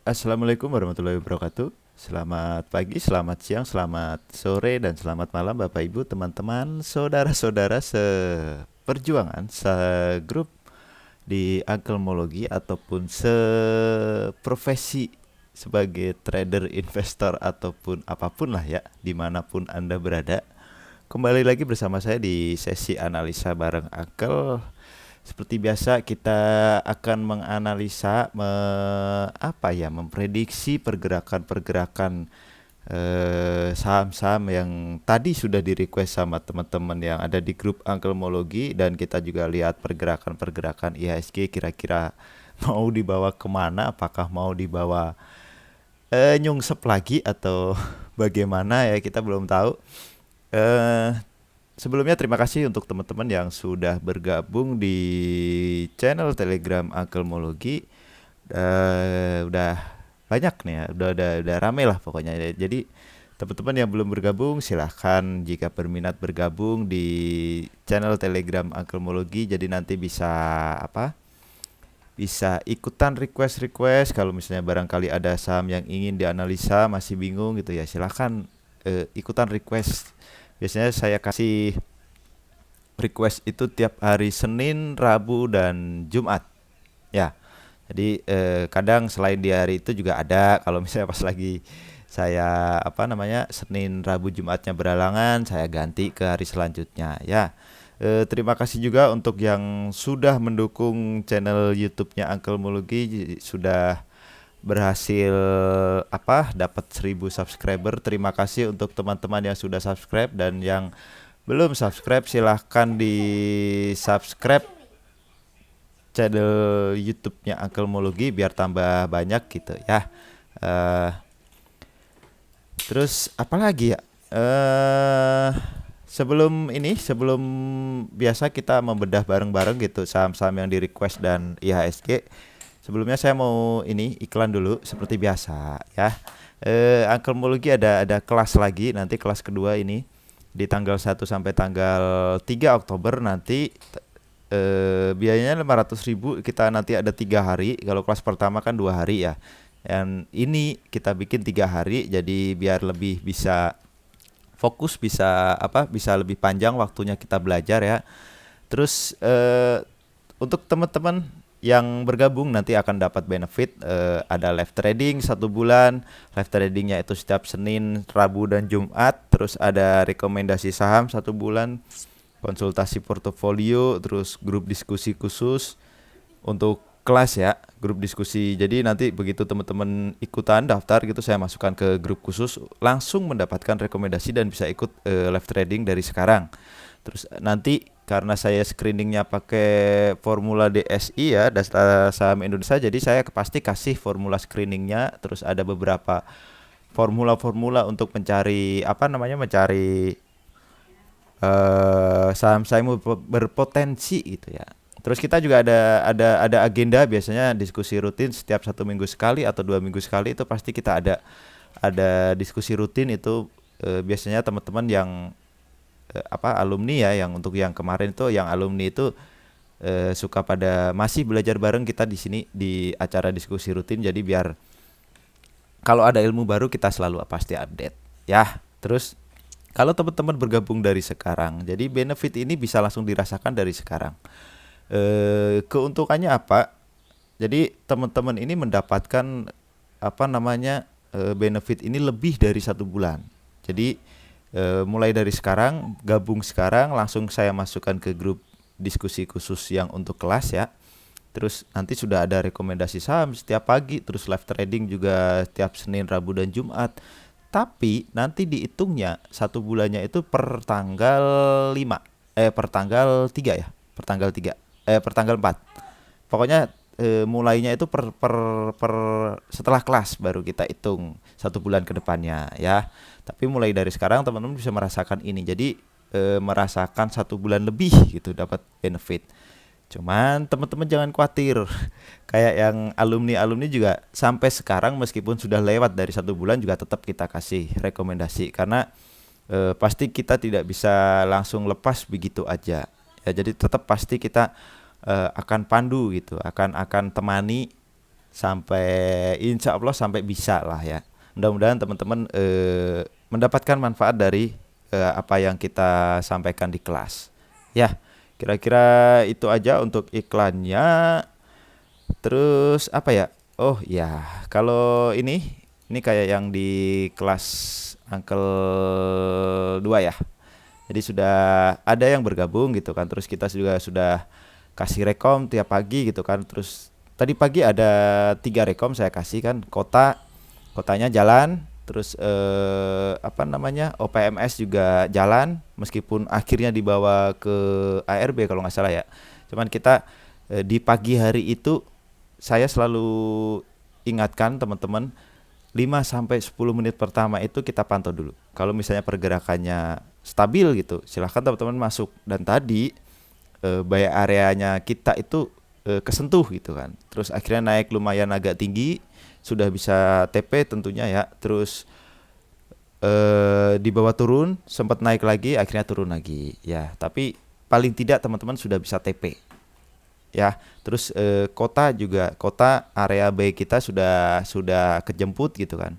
Assalamualaikum warahmatullahi wabarakatuh. Selamat pagi, selamat siang, selamat sore, dan selamat malam Bapak Ibu, teman-teman, saudara-saudara seperjuangan, segrup di Ankelmologi ataupun seprofesi sebagai trader, investor, ataupun apapun lah ya, dimanapun Anda berada. Kembali lagi bersama saya di sesi analisa bareng Ankel. Seperti biasa kita akan menganalisa memprediksi pergerakan-pergerakan saham-saham yang tadi sudah di-request sama teman-teman yang ada di grup Ankelmologi, dan kita juga lihat pergerakan-pergerakan IHSG kira-kira mau dibawa kemana, apakah mau dibawa nyungsep lagi atau bagaimana ya, kita belum tahu. Eh Sebelumnya terima kasih untuk teman-teman yang sudah bergabung di channel Telegram Ankelmologi. Udah banyak nih ya, udah rame lah pokoknya. Jadi teman-teman yang belum bergabung silahkan jika berminat bergabung di channel Telegram Ankelmologi. Jadi nanti bisa bisa ikutan request kalau misalnya barangkali ada saham yang ingin dianalisa masih bingung gitu ya, silahkan ikutan request. Biasanya saya kasih request itu tiap hari Senin, Rabu, dan Jumat. Ya, jadi kadang selain di hari itu juga ada. Kalau misalnya pas lagi saya Senin, Rabu, Jumatnya beralangan, saya ganti ke hari selanjutnya. Ya, terima kasih juga untuk yang sudah mendukung channel YouTube-nya Ankelmologi, sudah berhasil dapat 1000 subscriber. Terima kasih untuk teman-teman yang sudah subscribe, dan yang belum subscribe silahkan di subscribe channel YouTube-nya Ankelmologi biar tambah banyak gitu ya. Eh Terus apalagi ya? Sebelum biasa kita membedah bareng-bareng gitu saham-saham yang di request dan IHSG. Sebelumnya saya mau iklan dulu seperti biasa ya. Ankelmologi ada kelas lagi nanti, kelas kedua ini di tanggal 1 sampai tanggal 3 Oktober nanti. Biayanya 500.000, kita nanti ada 3 hari. Kalau kelas pertama kan 2 hari ya, dan ini kita bikin 3 hari jadi biar lebih bisa fokus, bisa lebih panjang waktunya kita belajar ya. Terus untuk teman-teman yang bergabung nanti akan dapat benefit, ada live trading 1 bulan. Live tradingnya itu setiap Senin, Rabu, dan Jumat. Terus ada rekomendasi saham 1 bulan, konsultasi portofolio, terus grup diskusi khusus untuk kelas ya, grup diskusi. Jadi nanti begitu teman-teman ikutan daftar gitu, saya masukkan ke grup khusus, langsung mendapatkan rekomendasi dan bisa ikut live trading dari sekarang. Terus nanti karena saya screeningnya pakai formula DSI ya, Dasar Saham Indonesia, jadi saya pasti kasih formula screeningnya. Terus ada beberapa formula-formula untuk mencari mencari saham-saham berpotensi gitu ya. Terus kita juga ada agenda, biasanya diskusi rutin setiap 1 minggu sekali atau 2 minggu sekali, itu pasti kita ada diskusi rutin itu. Biasanya teman-teman yang alumni ya, yang untuk yang kemarin itu yang alumni itu suka pada masih belajar bareng kita di sini di acara diskusi rutin. Jadi biar kalau ada ilmu baru kita selalu pasti update ya. Terus kalau teman-teman bergabung dari sekarang, jadi benefit ini bisa langsung dirasakan dari sekarang. Keuntungannya apa? Jadi teman-teman ini mendapatkan benefit ini lebih dari 1 bulan. Jadi mulai dari sekarang, gabung sekarang, langsung saya masukkan ke grup diskusi khusus yang untuk kelas ya. Terus nanti sudah ada rekomendasi saham setiap pagi, terus live trading juga setiap Senin, Rabu, dan Jumat. Tapi nanti dihitungnya 1 bulannya itu per tanggal 5, per tanggal 3 ya, per tanggal 4. Pokoknya mulainya itu per setelah kelas baru kita hitung 1 bulan ke depannya ya. Tapi mulai dari sekarang teman-teman bisa merasakan ini. Jadi merasakan 1 bulan lebih gitu dapat benefit. Cuman teman-teman jangan khawatir. Kayak yang alumni-alumni juga sampai sekarang meskipun sudah lewat dari 1 bulan juga tetap kita kasih rekomendasi, karena pasti kita tidak bisa langsung lepas begitu aja. Ya, jadi tetap pasti kita akan pandu gitu, akan temani sampai insya Allah sampai bisa lah ya. Mudah-mudahan teman-teman mendapatkan manfaat dari apa yang kita sampaikan di kelas. Ya, kira-kira itu aja untuk iklannya. Terus apa ya? Oh ya, kalau ini kayak yang di kelas Uncle 2 ya. Jadi sudah ada yang bergabung gitu kan. Terus kita juga sudah kasih rekom tiap pagi gitu kan. Terus tadi pagi ada 3 rekom saya kasih kan. Kotanya jalan. Terus apa namanya, OPMS juga jalan. Meskipun akhirnya dibawa ke ARB kalau nggak salah ya. Cuman kita di pagi hari itu saya selalu ingatkan teman-teman 5 sampai 10 menit pertama itu kita pantau dulu. Kalau misalnya pergerakannya stabil gitu, silahkan teman-teman masuk. Dan tadi buy areanya kita itu kesentuh gitu kan. Terus akhirnya naik lumayan agak tinggi, sudah bisa TP tentunya ya. Terus di bawah turun, sempat naik lagi, akhirnya turun lagi. Ya, tapi paling tidak teman-teman sudah bisa TP. Ya, terus kota area B kita sudah kejemput gitu kan.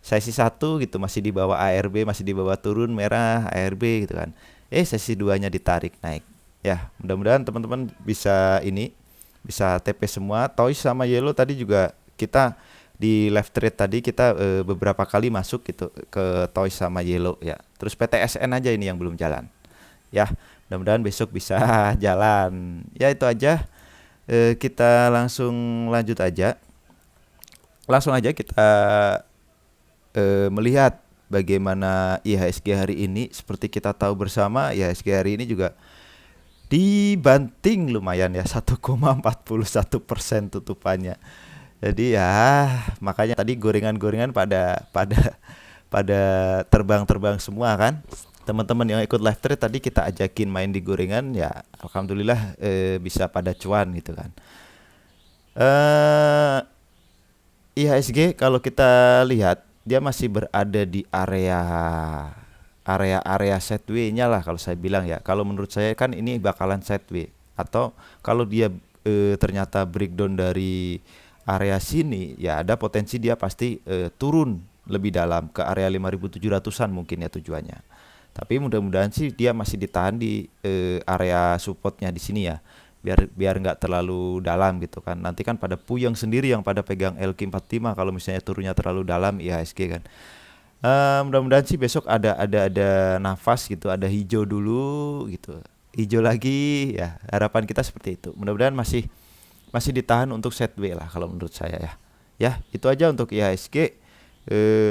Sesi 1 gitu masih di bawah ARB, masih di bawah turun merah ARB gitu kan. Sesi 2-nya ditarik naik. Ya, mudah-mudahan teman-teman bisa TP semua. Toys sama Yellow tadi juga kita di left trade tadi kita beberapa kali masuk gitu ke Toys sama Yellow ya. Terus PTSN aja ini yang belum jalan. Ya, mudah-mudahan besok bisa jalan. Ya, itu aja. Kita langsung lanjut aja. Langsung aja kita melihat bagaimana IHSG hari ini. Seperti kita tahu bersama, IHSG hari ini juga dibanting lumayan ya, 1,41% tutupannya. Jadi ya makanya tadi gorengan-gorengan pada terbang-terbang semua kan. Teman-teman yang ikut live trade tadi kita ajakin main di gorengan ya, alhamdulillah bisa pada cuan gitu kan. IHSG kalau kita lihat dia masih berada di area sideways-nya lah kalau saya bilang ya. Kalau menurut saya kan ini bakalan sideways, atau kalau dia ternyata breakdown dari area sini ya ada potensi dia pasti turun lebih dalam ke area 5.700-an mungkin ya tujuannya. Tapi mudah-mudahan sih dia masih ditahan di area supportnya di sini ya, biar nggak terlalu dalam gitu kan. Nanti kan pada puyeng sendiri yang pada pegang LQ45 kalau misalnya turunnya terlalu dalam IHSG kan. Mudah-mudahan sih besok ada nafas gitu, ada hijau dulu gitu, hijau lagi ya. Harapan kita seperti itu. Mudah-mudahan masih ditahan untuk sideways lah kalau menurut saya ya. Ya, itu aja untuk IHSG.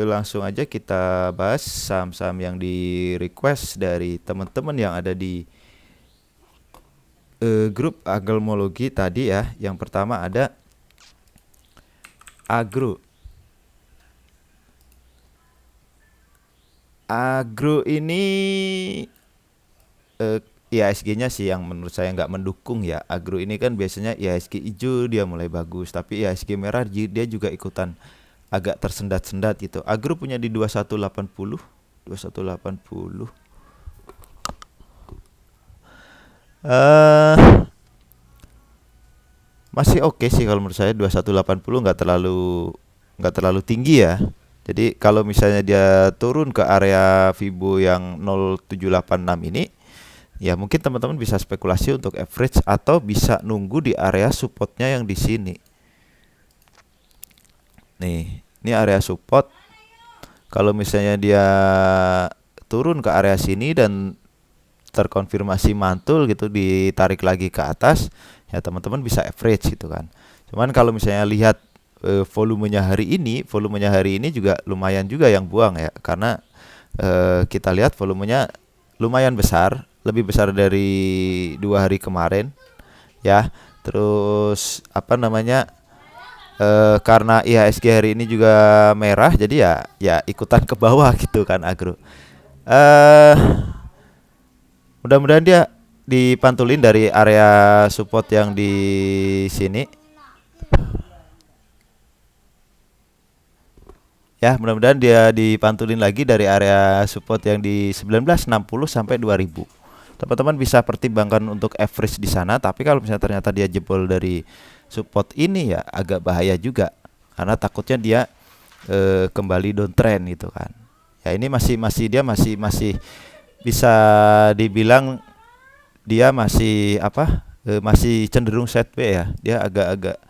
Langsung aja kita bahas saham-saham yang di request dari teman-teman yang ada di grup agelmologi tadi ya. Yang pertama ada Agro. Agro ini IHSG-nya sih yang menurut saya nggak mendukung ya. Agro ini kan biasanya IHSG hijau dia mulai bagus, tapi IHSG merah dia juga ikutan agak tersendat-sendat gitu. Agro punya di 2180. Masih oke sih kalau menurut saya 2180, nggak terlalu tinggi ya. Jadi kalau misalnya dia turun ke area Fibo yang 0786 ini, ya mungkin teman-teman bisa spekulasi untuk average atau bisa nunggu di area supportnya yang di sini. Nih, ini area support. Kalau misalnya dia turun ke area sini dan terkonfirmasi mantul gitu, ditarik lagi ke atas, ya teman-teman bisa average gitu kan. Cuman kalau misalnya lihat volumenya hari ini juga lumayan juga yang buang ya, karena kita lihat volumenya lumayan besar, lebih besar dari 2 hari kemarin ya. Terus apa namanya, karena IHSG hari ini juga merah, jadi ya ikutan ke bawah gitu kan Agro. Mudah-mudahan dia dipantulin dari area support yang di sini. Ya, mudah-mudahan dia dipantulin lagi dari area support yang di 1960 sampai 2000. Teman-teman bisa pertimbangkan untuk average di sana, tapi kalau misalnya ternyata dia jebol dari support ini ya agak bahaya juga karena takutnya dia kembali downtrend gitu kan. Ya ini masih bisa dibilang dia masih masih cenderung sideways ya. Dia agak-agak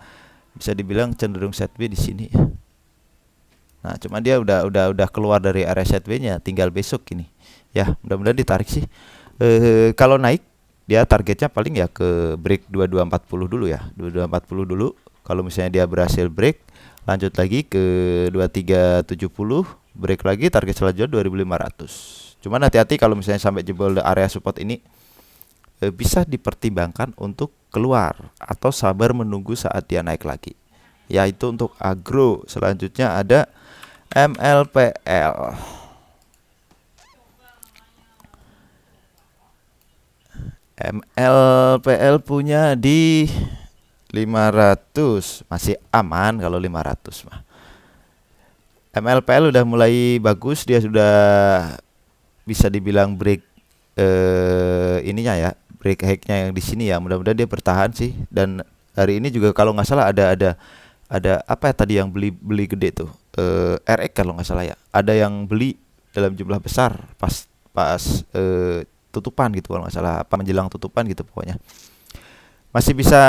bisa dibilang cenderung sideways di sini. Nah, cuma dia udah keluar dari area sideways-nya, tinggal besok ini. Ya, mudah-mudahan ditarik sih. Kalau naik dia targetnya paling ya ke break 2240 dulu ya. 2240 dulu. Kalau misalnya dia berhasil break, lanjut lagi ke 2370, break lagi target selanjutnya 2500. Cuman hati-hati kalau misalnya sampai jebol area support ini, bisa dipertimbangkan untuk keluar atau sabar menunggu saat dia naik lagi. Yaitu untuk agro. Selanjutnya ada MLPL. MLPL punya di 500, masih aman kalau 500 mah. MLPL udah mulai bagus, dia sudah bisa dibilang break ininya ya, break high-nya yang di sini ya. Mudah-mudahan dia bertahan sih. Dan hari ini juga kalau nggak salah ada apa ya tadi yang beli gede tuh, RX kalau nggak salah ya, ada yang beli dalam jumlah besar pas tutupan gitu kalau nggak salah, apa menjelang tutupan gitu pokoknya. Masih bisa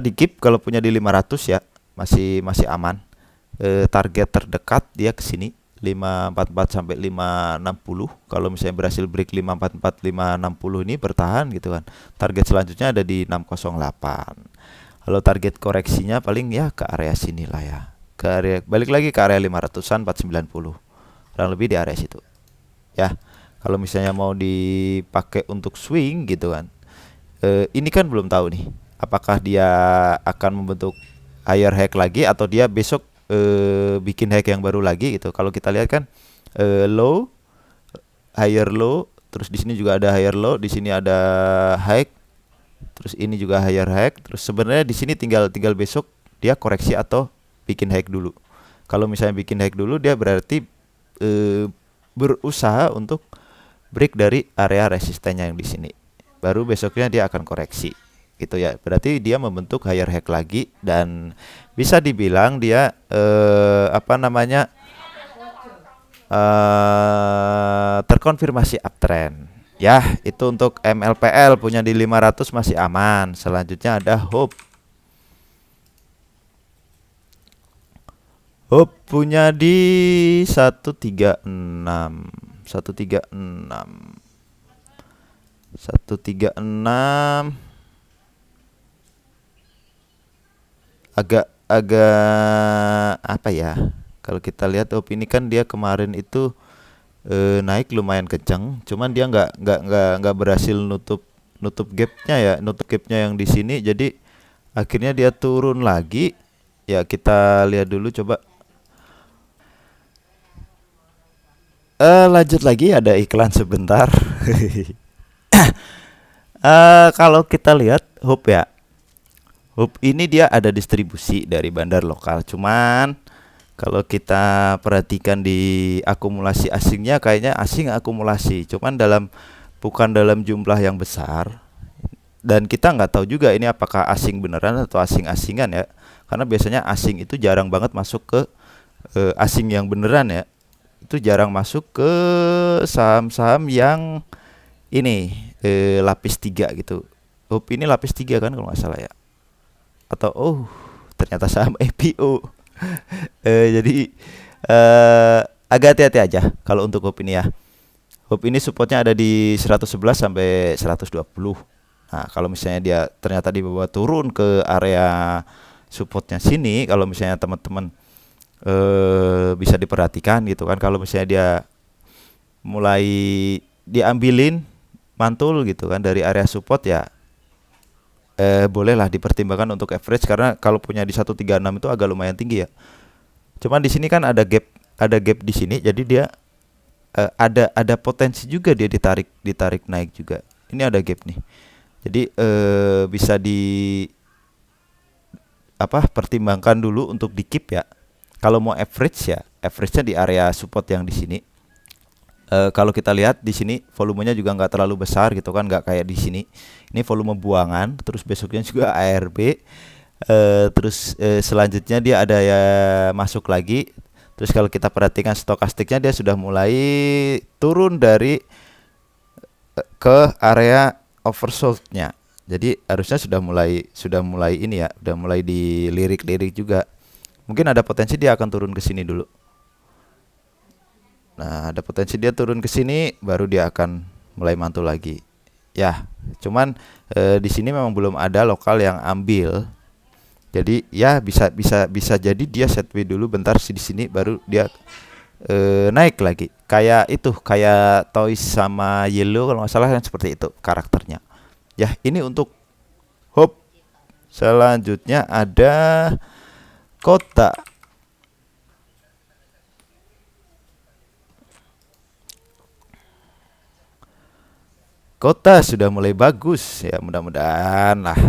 di keep kalau punya di 500 ya, masih aman. Target terdekat dia ke sini 544 sampai 560. Kalau misalnya berhasil break 544 560 ini bertahan gitu kan. Target selanjutnya ada di 608. Kalau target koreksinya paling ya ke area sini lah ya. Ke area balik lagi ke area 500-an 490. Kurang lebih di area situ. Ya. Kalau misalnya mau dipakai untuk swing gitu kan. Ini kan belum tahu nih apakah dia akan membentuk higher high lagi atau dia besok bikin high yang baru lagi gitu. Kalau kita lihat kan low, higher low, terus di sini juga ada higher low, di sini ada high, terus ini juga higher high. Terus sebenarnya di sini tinggal besok dia koreksi atau bikin high dulu. Kalau misalnya bikin high dulu dia berarti berusaha untuk break dari area resistennya yang di sini. Baru besoknya dia akan koreksi. Gitu ya. Berarti dia membentuk higher high lagi dan bisa dibilang dia terkonfirmasi uptrend. Ya, itu untuk MLPL punya di 500 masih aman. Selanjutnya ada Hope. Hope punya di 136. 136 agak apa ya, kalau kita lihat opini kan dia kemarin itu naik lumayan kencang, cuman dia nggak berhasil nutup gapnya ya, nutup gapnya yang di sini, jadi akhirnya dia turun lagi ya. Kita lihat dulu coba. Lanjut lagi ada iklan sebentar. Kalau kita lihat Hope ya, Hope ini dia ada distribusi dari bandar lokal. Cuman kalau kita perhatikan di akumulasi asingnya, kayaknya asing akumulasi. Cuman bukan dalam jumlah yang besar. Dan kita nggak tahu juga ini apakah asing beneran atau asing-asingan ya. Karena biasanya asing itu jarang banget masuk ke asing yang beneran ya. Itu jarang masuk ke saham-saham yang ini lapis 3 gitu. Hope ini lapis 3 kan kalau nggak salah ya. Atau ternyata saham IPO. Jadi agak hati-hati aja kalau untuk Hope ini ya. Hope ini supportnya ada di 111 sampai 120. Nah, kalau misalnya dia ternyata dibawa turun ke area supportnya sini, kalau misalnya teman-teman bisa diperhatikan gitu kan, kalau misalnya dia mulai diambilin mantul gitu kan dari area support ya, bolehlah dipertimbangkan untuk average, karena kalau punya di 136 itu agak lumayan tinggi ya. Cuman di sini kan ada gap di sini, jadi dia ada potensi juga dia ditarik naik juga. Ini ada gap nih. Jadi bisa pertimbangkan dulu untuk di keep ya. Kalau mau average ya, average-nya di area support yang di sini. Kalau kita lihat di sini volumenya juga nggak terlalu besar gitu kan, nggak kayak di sini. Ini volume buangan, terus besoknya juga ARB. Terus selanjutnya dia ada ya masuk lagi. Terus kalau kita perhatikan stokastiknya dia sudah mulai turun dari ke area oversold-nya. Jadi harusnya sudah mulai ini ya, sudah mulai dilirik-lirik juga. Mungkin ada potensi dia akan turun ke sini dulu. Nah, ada potensi dia turun ke sini baru dia akan mulai mantul lagi. Ya, cuman di sini memang belum ada lokal yang ambil. Jadi ya bisa jadi dia set W dulu bentar di sini baru dia naik lagi. Kayak itu, kayak Toys sama Yellow kalau nggak salah yang seperti itu karakternya. Ya, ini untuk Hope. Selanjutnya ada Kota. Kota sudah mulai bagus ya, mudah-mudahan lah.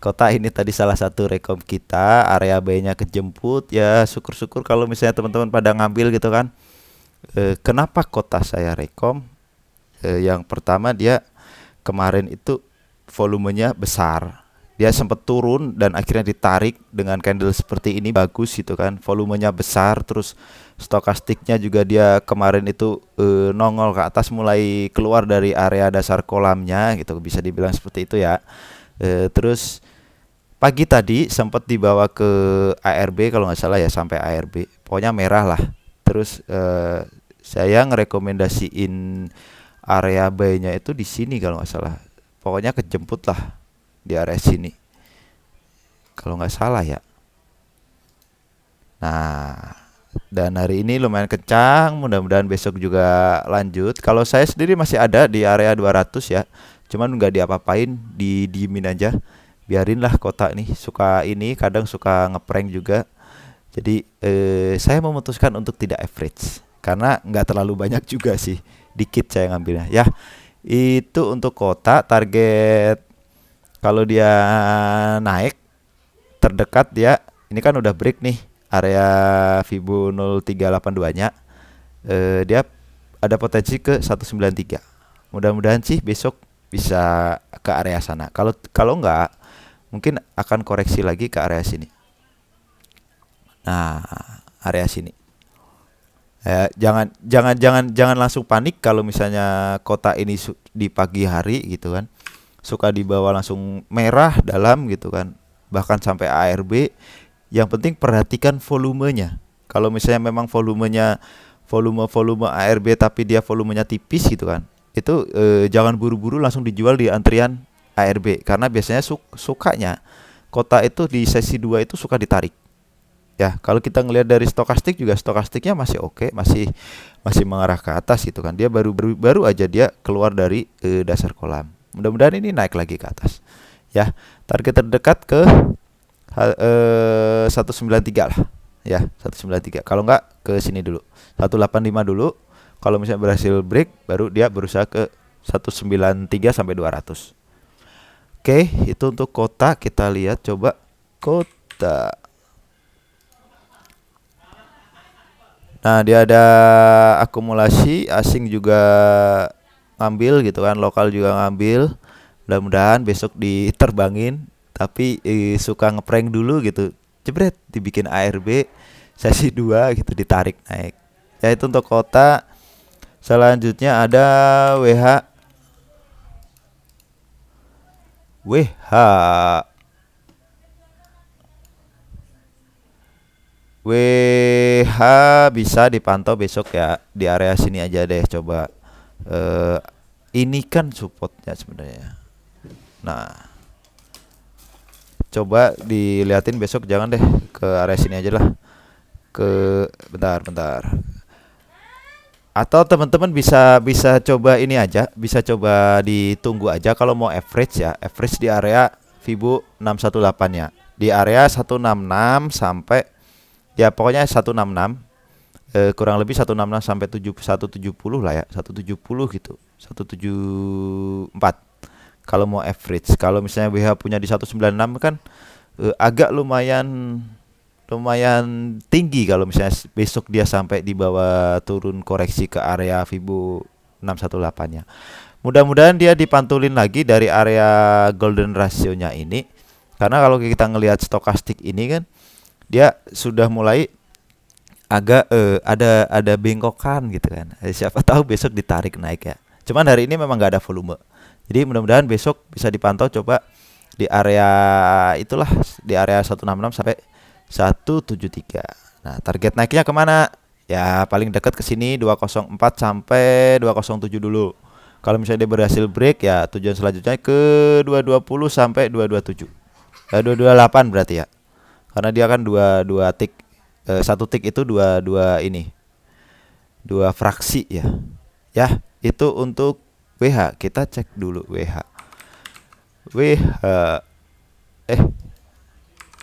Kota ini tadi salah satu rekom kita, area B-nya kejemput ya, syukur-syukur kalau misalnya teman-teman pada ngambil gitu kan. Kenapa Kota saya rekom? Yang pertama dia kemarin itu volumenya besar. Dia sempat turun dan akhirnya ditarik dengan candle seperti ini bagus gitu kan. Volumenya besar, terus stokastiknya juga dia kemarin itu nongol ke atas, mulai keluar dari area dasar kolamnya gitu, bisa dibilang seperti itu ya. Terus pagi tadi sempat dibawa ke ARB kalau nggak salah ya, sampai ARB. Pokoknya merah lah. Terus saya ngerekomendasiin area buy-nya itu di sini kalau nggak salah. Pokoknya kejemput lah di area sini. Kalau nggak salah ya. Nah, dan hari ini lumayan kencang, mudah-mudahan besok juga lanjut. Kalau saya sendiri masih ada di area 200 ya. Cuman nggak diapa-apain, didiemin aja. Biarinlah Kota nih, suka ini kadang suka ngeprank juga. Jadi saya memutuskan untuk tidak average karena nggak terlalu banyak juga sih, dikit saya ngambilnya. Ya, itu untuk Kota target kalau dia naik terdekat dia ini kan udah break nih area Fibo 0382-nya. Dia ada potensi ke 193. Mudah-mudahan sih besok bisa ke area sana. Kalau kalau enggak mungkin akan koreksi lagi ke area sini. Nah, area sini. Jangan langsung panik kalau misalnya Kota ini di pagi hari gitu kan. Suka dibawa langsung merah dalam gitu kan. Bahkan sampai ARB. Yang penting perhatikan volumenya. Kalau misalnya memang volume ARB tapi dia volumenya tipis gitu kan. Itu jangan buru-buru langsung dijual di antrian ARB karena biasanya sukanya Kota itu di sesi 2 itu suka ditarik. Ya, kalau kita ngelihat dari stokastik juga stokastiknya masih oke, masih mengarah ke atas gitu kan. Dia baru aja dia keluar dari dasar kolam. Mudah-mudahan ini naik lagi ke atas. Ya, target terdekat ke 193 lah. Ya, 193. Kalau enggak ke sini dulu. 185 dulu. Kalau misalnya berhasil break baru dia berusaha ke 193 sampai 200. Oke, itu untuk Kota. Kita lihat coba Kota. Nah, dia ada akumulasi, asing juga ngambil gitu kan, lokal juga ngambil. Mudah-mudahan besok diterbangin, tapi suka ngeprank dulu gitu. Jebret dibikin ARB sesi 2 gitu, ditarik naik. Ya itu untuk Kota. Selanjutnya ada WH. WH bisa dipantau besok ya, di area sini aja deh coba. Ini kan supportnya sebenarnya. Nah, coba diliatin besok, jangan deh ke area sini aja lah. Bentar. Atau teman-teman bisa coba ini aja, bisa coba ditunggu aja kalau mau average ya. Average di area Fibo 618-nya. Di area 166 sampai ya pokoknya 166, kurang lebih 166 sampai 170 lah ya, 170 gitu, 174 kalau mau average. Kalau misalnya WH punya di 196 kan agak lumayan tinggi kalau misalnya besok dia sampai di bawah, turun koreksi ke area Fibo 618-nya. Mudah-mudahan dia dipantulin lagi dari area golden ratio-nya ini. Karena kalau kita ngelihat stokastik ini kan dia sudah mulai agak ada bengkokan gitu kan. Siapa tahu besok ditarik naik ya. Cuman hari ini memang nggak ada volume. Jadi mudah-mudahan besok bisa dipantau coba di area itulah, di area 166 sampai 173. Nah, target naiknya kemana? Ya paling dekat ke sini 204 sampai 207 dulu. Kalau misalnya dia berhasil break ya tujuan selanjutnya ke 220 sampai 227. 228 berarti ya. Karena dia kan dua tick, satu tick itu dua ini, dua fraksi ya. Ya, itu untuk WH. Kita cek dulu WH. WH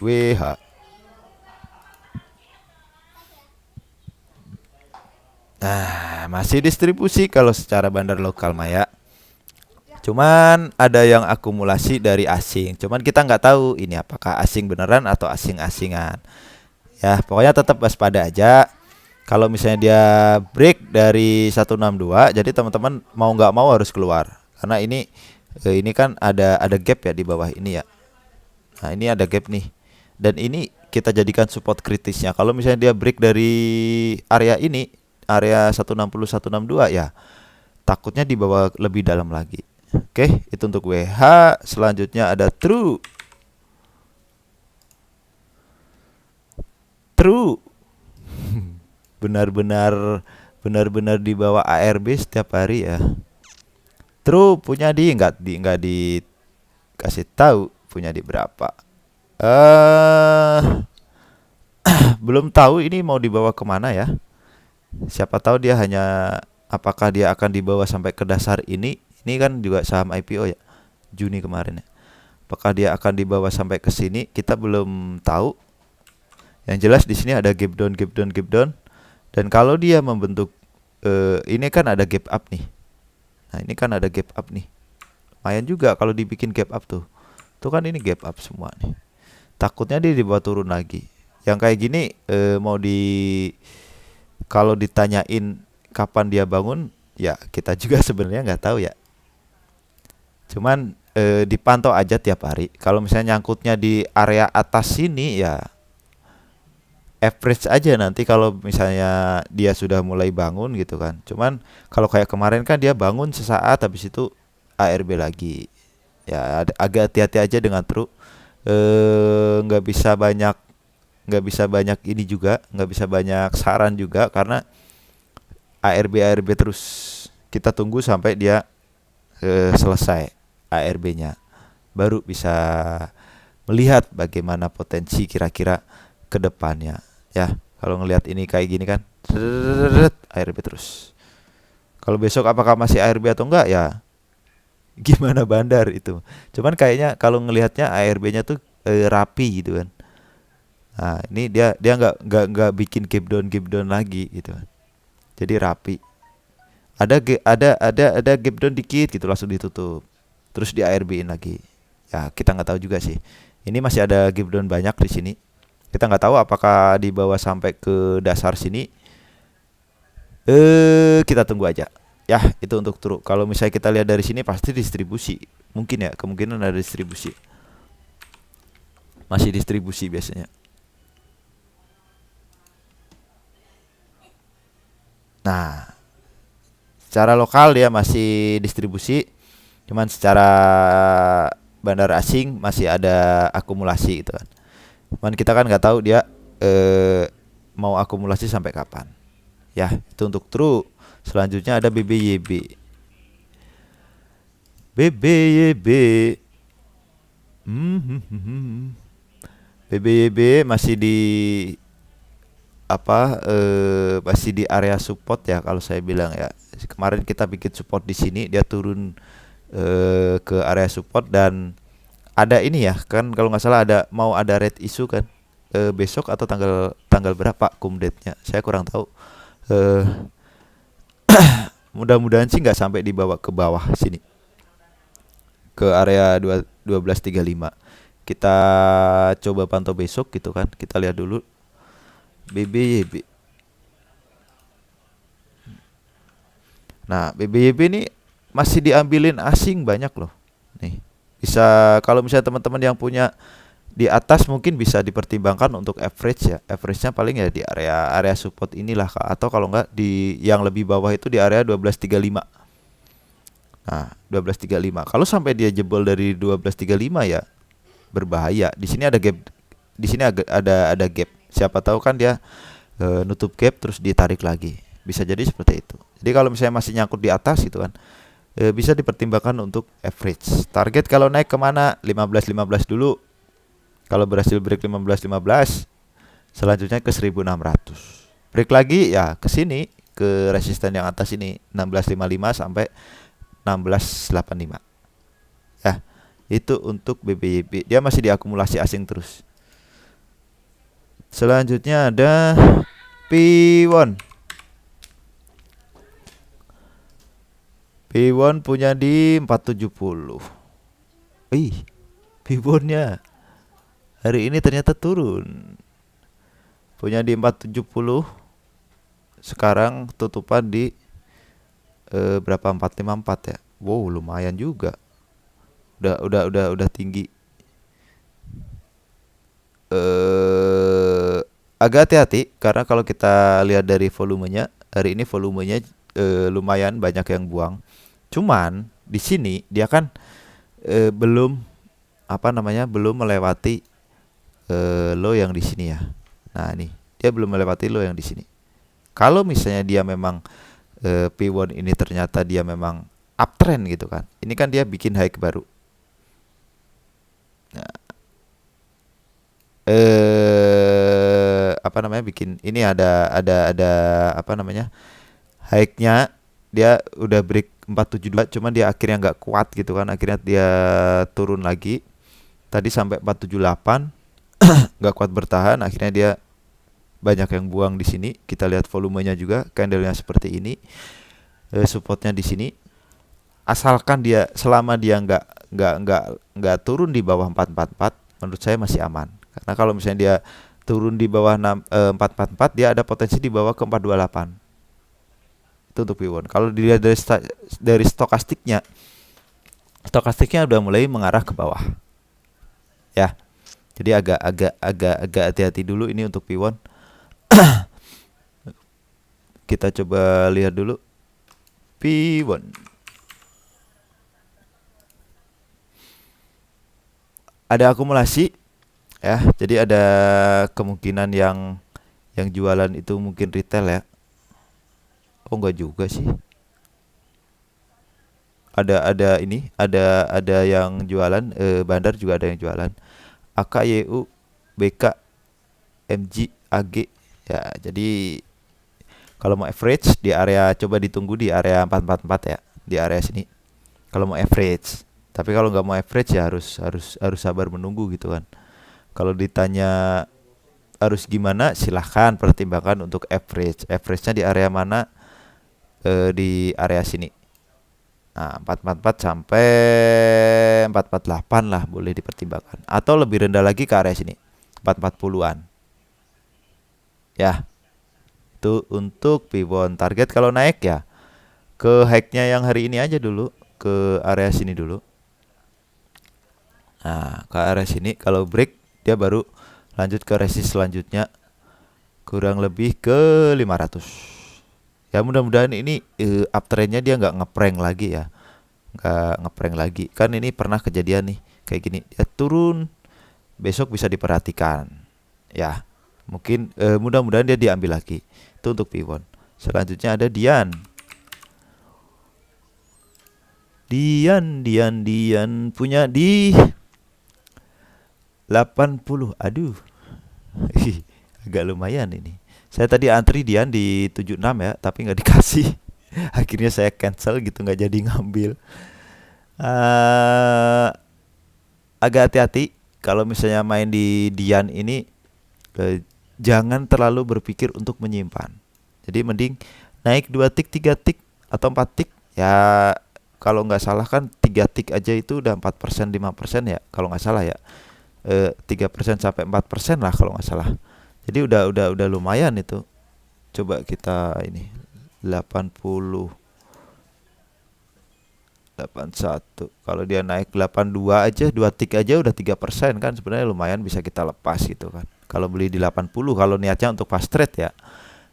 WH. Nah, masih distribusi kalau secara bandar lokal Maya. Cuman ada yang akumulasi dari asing. Cuman kita nggak tahu ini apakah asing beneran atau asing-asingan. Ya, pokoknya tetap waspada aja. Kalau misalnya dia break dari 162, jadi teman-teman mau nggak mau harus keluar. Karena ini kan ada gap ya di bawah ini ya. Nah, ini ada gap nih. Dan ini kita jadikan support kritisnya. Kalau misalnya dia break dari area ini, area 160 162 ya, takutnya dibawa lebih dalam lagi. Oke, itu untuk WH. Selanjutnya ada True. Benar-benar di bawah ARB setiap hari ya. True punya nggak dikasih tahu punya di berapa. Belum tahu ini mau dibawa kemana ya. Siapa tahu dia hanya, apakah dia akan dibawa sampai ke dasar ini. Ini kan juga saham IPO ya, Juni kemarin ya. Apakah dia akan dibawa sampai ke sini? Kita belum tahu. Yang jelas di sini ada gap down, gap down, gap down. Dan kalau dia membentuk ini kan ada gap up nih. Nah, ini kan ada gap up nih. Lumayan juga kalau dibikin gap up tuh. Tuh kan ini gap up semua nih. Takutnya dia dibawa turun lagi. Yang kayak gini kalau ditanyain kapan dia bangun, ya kita juga sebenarnya nggak tahu ya. Cuman dipantau aja tiap hari. Kalau misalnya nyangkutnya di area atas sini ya average aja nanti kalau misalnya dia sudah mulai bangun gitu kan. Cuman kalau kayak kemarin kan dia bangun sesaat habis itu ARB lagi. Ya agak hati-hati aja dengan truk. Nggak bisa banyak ini juga, nggak bisa banyak saran juga karena ARB terus. Kita tunggu sampai dia selesai ARB-nya, baru bisa melihat bagaimana potensi kira-kira ke depannya ya. Kalau ngelihat ini kayak gini kan ARB terus. Kalau besok apakah masih ARB atau enggak ya gimana bandar itu. Cuman kayaknya kalau ngelihatnya ARB-nya tuh rapi gitu kan. Nah, ini dia nggak bikin gap down lagi gitu kan. Jadi rapi. Ada gap down dikit gitu langsung ditutup. Terus di ARB-in lagi. Ya, kita nggak tahu juga sih. Ini masih ada gap down banyak di sini. Kita nggak tahu apakah dibawa sampai ke dasar sini. Kita tunggu aja. Ya, itu untuk truk. Kalau misalnya kita lihat dari sini pasti distribusi. Mungkin ya, kemungkinan ada distribusi. Masih distribusi biasanya. Nah, secara lokal dia masih distribusi. Cuman secara bandar asing masih ada akumulasi gitu kan. Cuman kita kan nggak tahu dia mau akumulasi sampai kapan. Ya, itu untuk true. Selanjutnya ada BBYB. BBYB. BBYB masih di masih di area support ya kalau saya bilang ya. Kemarin kita bikin support di sini, dia turun ke area support dan ada ini ya kan, kalau nggak salah mau ada red issue kan besok atau tanggal berapa date-nya saya kurang tahu. Mudah-mudahan sih nggak sampai dibawa ke bawah sini ke area 1235. Kita coba pantau besok gitu kan, kita lihat dulu BBYB. Nah, BBYB ini masih diambilin asing banyak loh nih. Bisa kalau misalnya teman-teman yang punya Di atas mungkin bisa dipertimbangkan untuk average ya. Average-nya paling ya di area support inilah Kak. Atau kalau enggak di yang lebih bawah itu di area 12.35. Nah, 12.35. Kalau sampai dia jebol dari 12.35 ya berbahaya. Di sini ada gap. Di sini ada gap. Siapa tahu kan dia nutup gap terus ditarik lagi. Bisa jadi seperti itu. Jadi kalau misalnya masih nyangkut di atas gitu kan, bisa dipertimbangkan untuk average. Target kalau naik kemana? 15.15 dulu. Kalau berhasil break 15.15, selanjutnya ke 1.600. Break lagi ya ke sini, ke resisten yang atas ini 16.55 sampai 16.85. Ya, itu untuk BBYB. Dia masih diakumulasi asing terus. Selanjutnya ada P1. P1 punya di 470. P1-nya hari ini ternyata turun. Punya di 470. Sekarang tutupan di berapa? 454 ya. Wow, lumayan juga. Udah tinggi. Agak hati-hati karena kalau kita lihat dari volumenya, hari ini volumenya lumayan banyak yang buang. Cuman di sini dia kan belum belum melewati low yang di sini ya. Nah, ini dia belum melewati low yang di sini. Kalau misalnya dia memang P1 ini ternyata dia memang uptrend gitu kan. Ini kan dia bikin high baru. Nah, bikin ini ada high-nya dia udah break 472, cuman dia akhirnya nggak kuat gitu kan, akhirnya dia turun lagi tadi sampai 478. Nggak kuat bertahan, akhirnya dia banyak yang buang di sini. Kita lihat volumenya juga, candlenya seperti ini. Supportnya di sini, asalkan dia selama dia nggak turun di bawah 444, menurut saya masih aman. Karena kalau misalnya dia turun di bawah 444, dia ada potensi di bawah ke 428. Itu untuk P1. Kalau dilihat dari stokastiknya udah mulai mengarah ke bawah. Ya. Jadi agak hati-hati dulu ini untuk P1. Kita coba lihat dulu P1. Ada akumulasi ya. Jadi ada kemungkinan yang jualan itu mungkin retail ya. Oh, enggak juga sih. Ada yang jualan, Bandar juga ada yang jualan. AKYU, BK, MG, AG. Ya, jadi kalau mau average di area, coba ditunggu di area 444 ya, di area sini. Kalau mau average. Tapi kalau nggak mau average ya harus sabar menunggu gitu kan. Kalau ditanya harus gimana, silahkan pertimbangkan untuk average. Average-nya di area mana? Di area sini. Nah, 444 sampai 448 lah boleh dipertimbangkan. Atau lebih rendah lagi ke area sini, 440-an. Ya, itu untuk P1. Target kalau naik ya ke high-nya yang hari ini aja dulu, ke area sini dulu. Nah, ke area sini kalau break dia baru lanjut ke resist selanjutnya, kurang lebih ke 500. Ya mudah-mudahan ini uptrendnya dia nggak ngeprank lagi ya, nggak ngeprank lagi. Kan ini pernah kejadian nih kayak gini, ya turun besok bisa diperhatikan. Ya mungkin mudah-mudahan dia diambil lagi. Itu untuk P1. Selanjutnya ada Dian. Dian punya di 80. Aduh. Agak lumayan ini. Saya tadi antri Dian di 76 ya, tapi nggak dikasih. Akhirnya saya cancel gitu, nggak jadi ngambil. Agak hati-hati kalau misalnya main di Dian ini, jangan terlalu berpikir untuk menyimpan. Jadi mending naik 2 tik, 3 tik atau 4 tik. Ya kalau nggak salah kan 3 tik aja itu udah 4%, 5% ya kalau nggak salah ya. 3% sampai 4% lah kalau nggak salah. Jadi udah lumayan itu. Coba kita ini 80 81. Kalau dia naik 82 aja, 2 tick aja udah 3% kan, sebenarnya lumayan bisa kita lepas gitu kan. Kalau beli di 80 kalau niatnya untuk fast trade ya.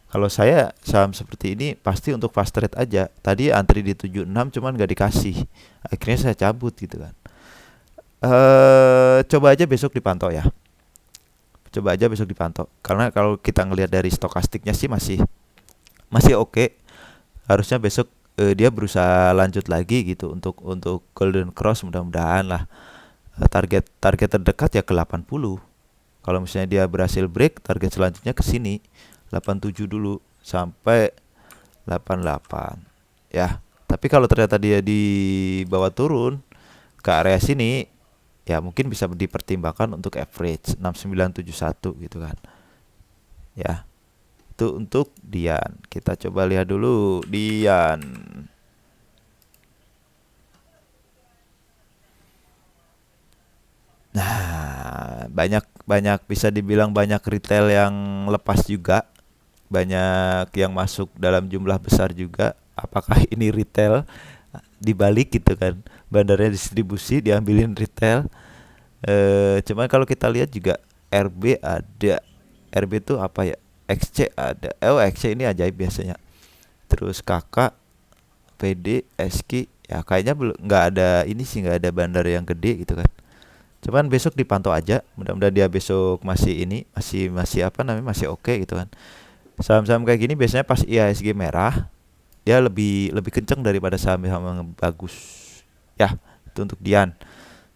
Kalau saya saham seperti ini pasti untuk fast trade aja. Tadi antri di 76 cuman nggak dikasih. Akhirnya saya cabut gitu kan. Coba aja besok dipantau ya. Coba aja besok dipantau. Karena kalau kita ngelihat dari stokastiknya sih masih masih oke. Harusnya besok dia berusaha lanjut lagi gitu untuk golden cross, mudah-mudahan lah. Target target terdekat ya ke 80. Kalau misalnya dia berhasil break, target selanjutnya ke sini 87 dulu sampai 88 ya. Tapi kalau ternyata dia dibawa turun ke area sini, ya mungkin bisa dipertimbangkan untuk average 6971 gitu kan ya. Itu untuk Dian. Kita coba lihat dulu Dian. Nah, banyak banyak bisa dibilang banyak retail yang lepas juga, banyak yang masuk dalam jumlah besar juga. Apakah ini retail dibalik gitu kan? Bandarnya distribusi, diambilin retail. Cuman kalau kita lihat juga RB ada. RB itu apa ya? XC ada. Oh, XC ini ajaib biasanya. Terus kakak, PD, SK, ya kayaknya belum, nggak ada ini sih, nggak ada bandar yang gede gitu kan. Cuman besok dipantau aja, mudah-mudahan dia besok masih ini, masih masih apa namanya, masih oke gitu kan. Saham-saham kayak gini biasanya pas IHSG merah, dia lebih lebih kenceng daripada saham-saham yang bagus. Ya, itu untuk Dian.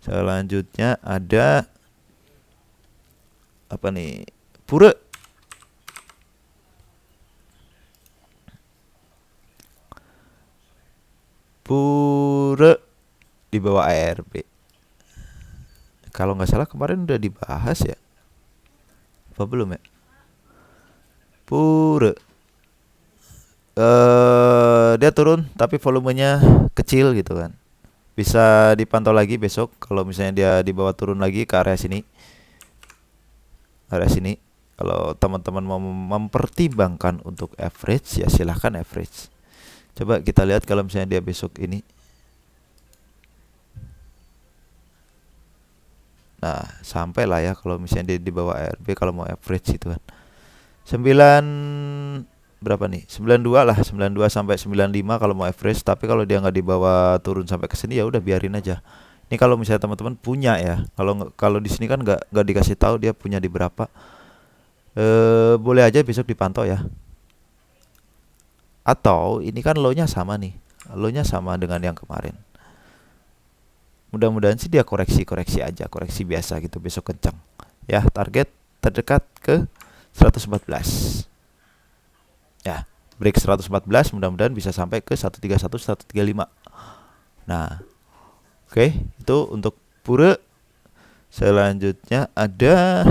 Selanjutnya ada apa nih? Pura. Pura di bawah ARB. Kalau nggak salah kemarin udah dibahas ya. Apa belum ya? Pura. Dia turun tapi volumenya kecil gitu kan. Bisa dipantau lagi besok kalau misalnya dia dibawa turun lagi ke area sini. Area sini. Kalau teman-teman mau mempertimbangkan untuk average ya silahkan average. Coba kita lihat kalau misalnya dia besok ini. Nah, sampai lah ya kalau misalnya dia di bawah ARB kalau mau average itu kan. 9 berapa nih? 92 lah, 92 sampai 95 kalau mau average, tapi kalau dia nggak dibawa turun sampai ke sini ya udah biarin aja. Ini kalau misalnya teman-teman punya ya. Kalau di sini kan nggak dikasih tahu dia punya di berapa. Boleh aja besok dipantau ya. Atau ini kan low-nya sama nih. Low-nya sama dengan yang kemarin. Mudah-mudahan sih dia koreksi-koreksi aja, koreksi biasa gitu besok kencang. Ya, target terdekat ke 114. Ya, break 114 mudah-mudahan bisa sampai ke 131 135. Nah, oke, itu untuk Pura. Selanjutnya ada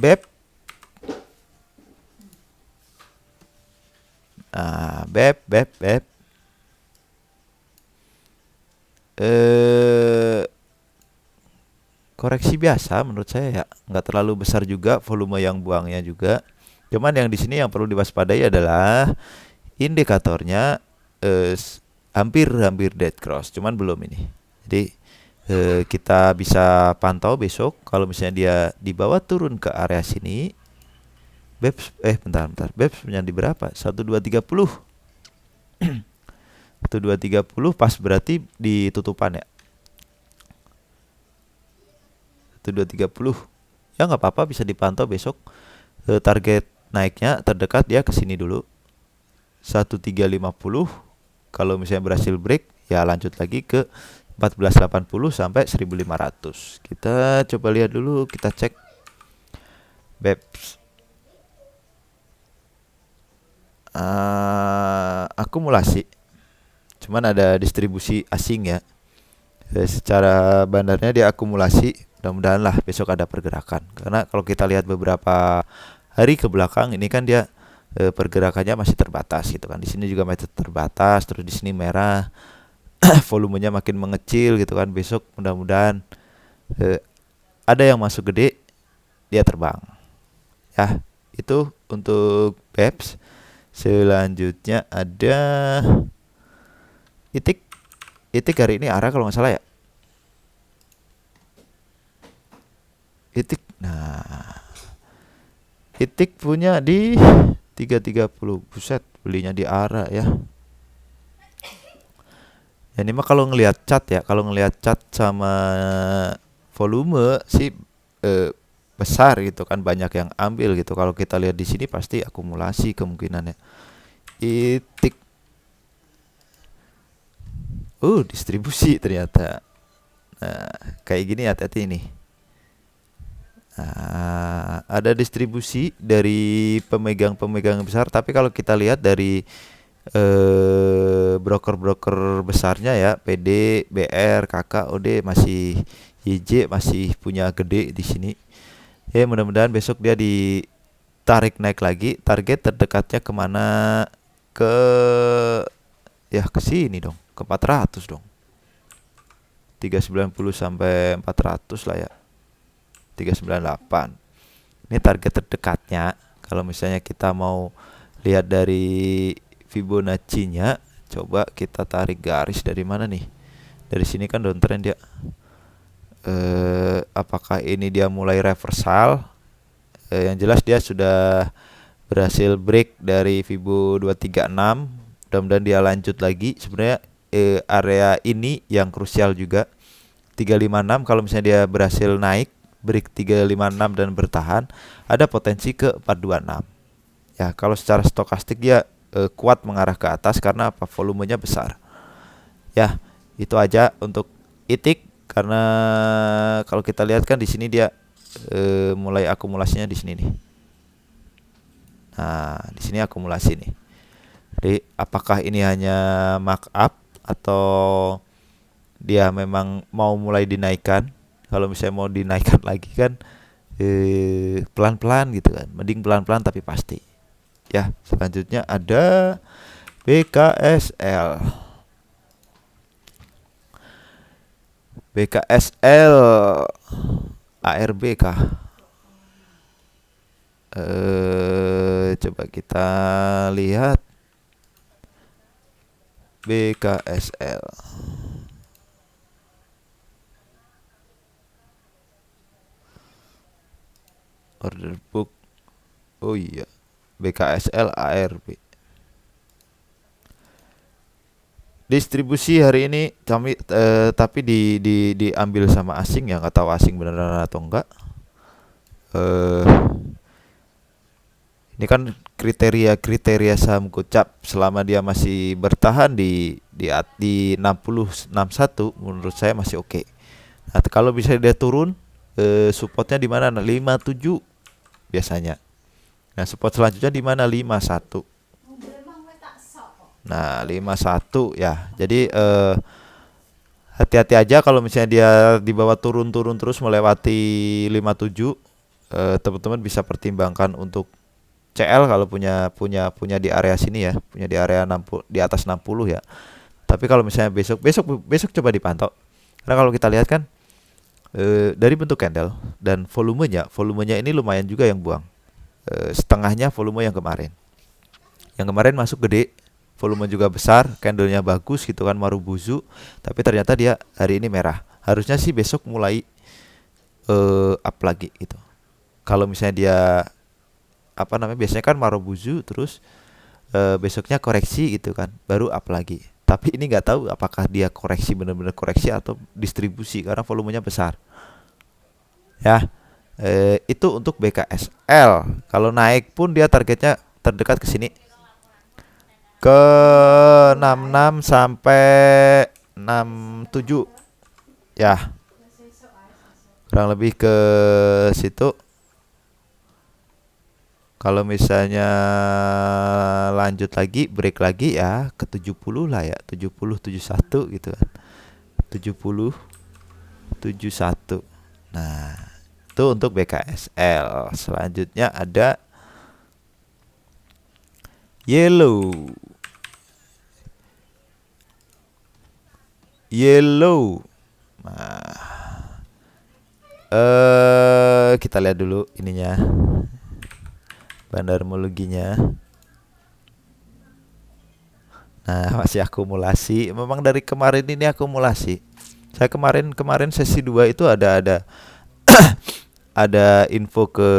BEP. Nah, BEP. Koreksi biasa menurut saya ya, nggak terlalu besar juga volume yang buangnya juga. Cuman yang di sini yang perlu diwaspadai adalah indikatornya hampir dead cross, cuman belum ini. Jadi kita bisa pantau besok kalau misalnya dia dibawa turun ke area sini. BEPS bentar. BEPS punya di berapa? 1230. 1230 pas berarti di tutupan ya. 1230. Ya nggak apa-apa bisa dipantau besok. Target naiknya terdekat dia ke sini dulu. 1350. Kalau misalnya berhasil break ya lanjut lagi ke 1480 sampai 1500. Kita coba lihat dulu, kita cek BEPS. Akumulasi. Cuman ada distribusi asing ya. Secara bandarnya dia akumulasi, mudah-mudahan lah besok ada pergerakan. Karena kalau kita lihat beberapa hari ke belakang ini kan dia pergerakannya masih terbatas gitu kan. Di sini juga masih terbatas, terus di sini merah. Volumenya makin mengecil gitu kan. Besok mudah-mudahan ada yang masuk gede, dia terbang. Ya, itu untuk BEPS. Selanjutnya ada ITIK. Itik hari ini arah kalau nggak salah ya. Itik. Nah, Itik punya di 330. Buset, belinya di arah ya. Ya, ini mah kalau ngelihat cat ya, kalau ngelihat cat sama volume sih eh, besar gitu kan, banyak yang ambil gitu. Kalau kita lihat di sini pasti akumulasi kemungkinannya. Itik. Distribusi ternyata. Nah, kayak gini hati-hati ini. Nah, ada distribusi dari pemegang-pemegang besar, tapi kalau kita lihat dari broker-broker besarnya ya, PD, BR, KK, OD masih YJ masih punya gede di sini. Ya, mudah-mudahan besok dia ditarik naik lagi. Target terdekatnya kemana? Ke Ya ke sini dong, ke 400 dong. 390 sampai 400 lah ya. 398. Ini target terdekatnya. Kalau misalnya kita mau lihat dari Fibonacci-nya, coba kita tarik garis dari mana nih? Dari sini kan downtrend dia. Apakah ini dia mulai reversal? Yang jelas dia sudah berhasil break dari Fibo 236. Mudah-mudahan dia lanjut lagi. Sebenarnya area ini yang krusial juga. 356 kalau misalnya dia berhasil naik break 356 dan bertahan, ada potensi ke 426. Ya, kalau secara stokastik dia kuat mengarah ke atas karena apa? Volumenya besar. Ya, itu aja untuk itik karena kalau kita lihat kan di sini dia mulai akumulasinya di sini nih. Nah, di sini akumulasi nih. Jadi, apakah ini hanya markup atau dia memang mau mulai dinaikkan? Kalau misalnya mau dinaikkan lagi kan pelan-pelan gitu kan. Mending pelan-pelan tapi pasti. Ya, selanjutnya ada BKSL. BKSL ARB kah? Coba kita lihat BKSL. Order book. Oh iya, BKSL ARB. Distribusi hari ini kami tapi diambil sama asing ya, nggak tahu asing beneran atau enggak. Ini kan kriteria saham gocap selama dia masih bertahan di 60 61 menurut saya masih oke. Nah, kalau bisa dia turun supportnya di mana? 57 biasanya. Nah, support selanjutnya di mana? 51. Nah, 51 ya. Jadi hati-hati aja kalau misalnya dia di bawah turun-turun terus melewati 57. Teman-teman bisa pertimbangkan untuk CL kalau punya di area sini ya, punya di area 60, di atas 60 ya. Tapi kalau misalnya besok coba dipantau. Karena kalau kita lihat kan dari bentuk candle dan volumenya ini lumayan juga yang buang. Setengahnya volume yang kemarin. Yang kemarin masuk gede, volume juga besar, candlenya bagus gitu kan, Marubozu, tapi ternyata dia hari ini merah. Harusnya sih besok mulai up lagi gitu. Kalau misalnya dia biasanya kan Marubozu terus besoknya koreksi gitu kan, baru up lagi. Tapi ini nggak tahu apakah dia koreksi benar-benar koreksi atau distribusi karena volumenya besar. Ya, itu untuk BKSL. Kalau naik pun dia targetnya terdekat ke sini ke 66 sampai 67 ya, kurang lebih ke situ. Kalau misalnya lanjut lagi break lagi ya ke 70 lah ya, 70 71 gitu kan, 70 71. Nah, itu untuk BKSL. Selanjutnya ada Yellow. Nah, kita lihat dulu ininya, bandarmologinya. Nah, masih akumulasi. Memang dari kemarin ini akumulasi. Saya kemarin sesi 2 itu ada info ke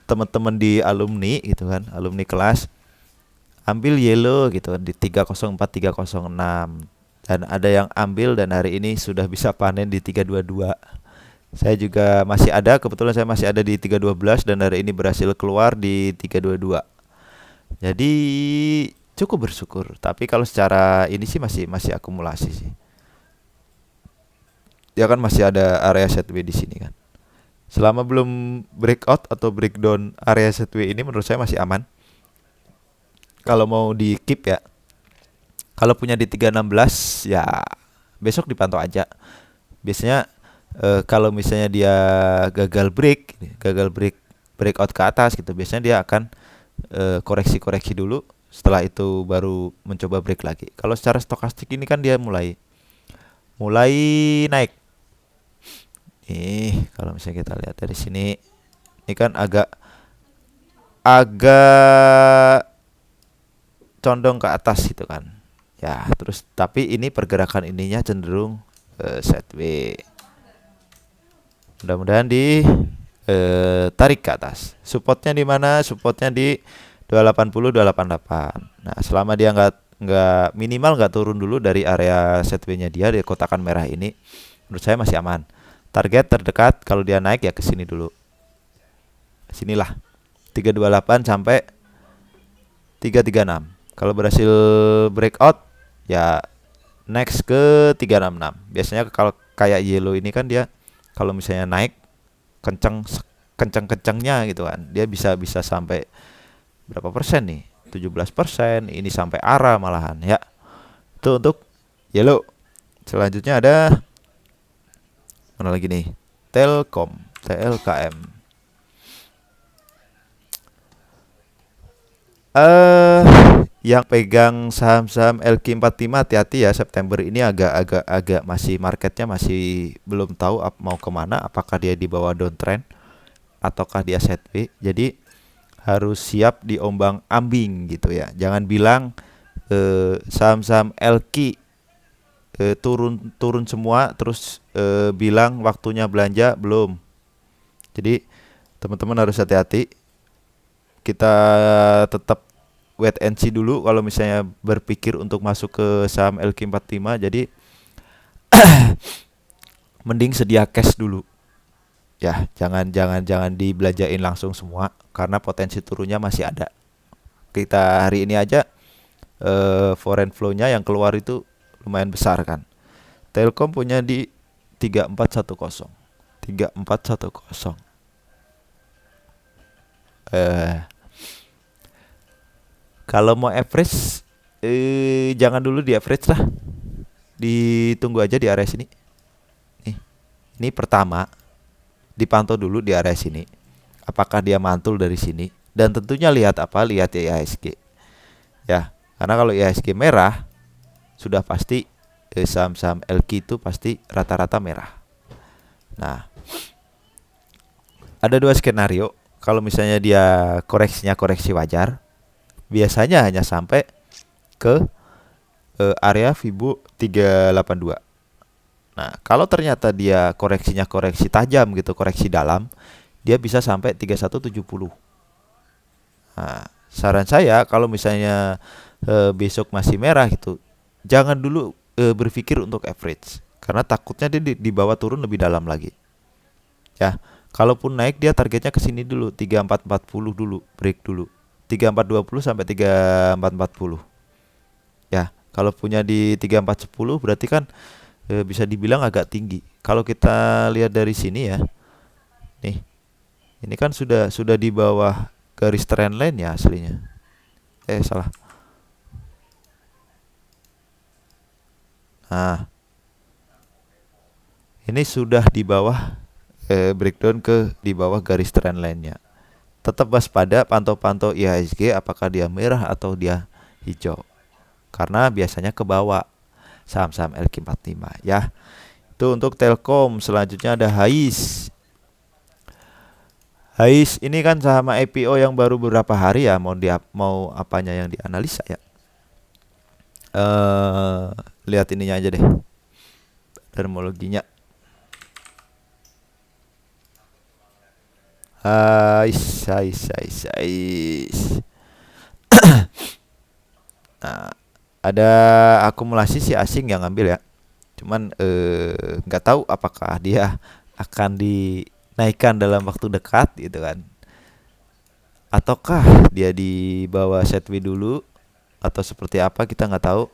teman-teman di alumni gitu kan, alumni kelas ambil yellow gitu kan di 304 306 dan ada yang ambil dan hari ini sudah bisa panen di 322. Saya juga masih ada, kebetulan saya masih ada di 312 dan hari ini berhasil keluar di 322. Jadi cukup bersyukur, tapi kalau secara ini sih masih masih akumulasi sih. Ya kan masih ada area setway di sini kan. Selama belum breakout atau breakdown area setway ini menurut saya masih aman. Kalau mau di keep ya. Kalau punya di 316 ya besok dipantau aja. Biasanya kalau misalnya dia gagal breakout ke atas gitu, biasanya dia akan koreksi-koreksi dulu. Setelah itu baru mencoba break lagi. Kalau secara stokastik ini kan dia mulai naik. Kalau misalnya kita lihat dari sini, ini kan agak condong ke atas gitu kan. Ya, terus tapi ini pergerakan ininya cenderung sideways. Mudah-mudahan di tarik ke atas. Supportnya di mana? Supportnya di 280 288. Nah, selama dia nggak minimal nggak turun dulu dari area sideways-nya dia di kotakan merah ini, menurut saya masih aman. Target terdekat kalau dia naik ya ke sini dulu. Sinilah 328 sampai 336. Kalau berhasil breakout ya next ke 366. Biasanya kalau kayak yellow ini kan dia kalau misalnya naik kenceng-kencengnya gitu kan. Dia bisa sampai berapa persen nih? 17%, ini sampai arah malahan ya. Itu untuk yellow. Selanjutnya ada mana lagi nih? Telkom, TLKM. Yang pegang saham-saham LQ45 hati-hati ya, September ini agak masih marketnya masih belum tahu mau kemana, apakah dia di bawah downtrend ataukah dia sideways. Jadi harus siap diombang ambing gitu ya. Jangan bilang saham-saham LQ turun semua terus bilang waktunya belanja belum. Jadi teman-teman harus hati-hati. Kita tetap wait and see dulu kalau misalnya berpikir untuk masuk ke saham LQ45. Jadi mending sedia cash dulu. Ya, jangan dibelanjain langsung semua karena potensi turunnya masih ada. Kita hari ini aja foreign flow-nya yang keluar itu lumayan besar kan. Telkom punya di 3410. 3410. Kalau mau average jangan dulu di average lah. Ditunggu aja di area sini. Ini pertama dipantau dulu di area sini. Apakah dia mantul dari sini? Dan tentunya lihat apa? Lihat IHSG. Ya, karena kalau IHSG merah sudah pasti saham-saham LQ itu pasti rata-rata merah. Nah, ada dua skenario. Kalau misalnya dia koreksinya koreksi wajar, biasanya hanya sampai ke area Fibo 382. Nah, kalau ternyata dia koreksinya koreksi tajam gitu, koreksi dalam, dia bisa sampai 3170. Nah, saran saya kalau misalnya besok masih merah gitu, jangan dulu berpikir untuk average karena takutnya dia di bawah turun lebih dalam lagi. Ya, kalaupun naik dia targetnya ke sini dulu, 3440 dulu, break dulu. 3420 sampai 3440. Ya, kalau punya di 3410 berarti kan bisa dibilang agak tinggi. Kalau kita lihat dari sini ya. Nih. Ini kan sudah di bawah garis trendline ya aslinya. Salah. Nah, ini sudah di bawah breakdown ke di bawah garis trendline-nya. Tetap waspada, pantau-pantau IHSG apakah dia merah atau dia hijau. Karena biasanya ke bawah saham-saham LQ45 ya. Itu untuk Telkom. Selanjutnya ada HAIS. HAIS ini kan saham IPO yang baru beberapa hari ya, mau apanya yang dianalisa ya. eh lihat ininya aja deh, terminologinya. Ais, ais, ais, ais. Nah, ada akumulasi si asing yang ngambil ya. Cuman nggak tahu apakah dia akan dinaikkan dalam waktu dekat gitu kan. Ataukah dia di bawah setwi dulu atau seperti apa kita nggak tahu.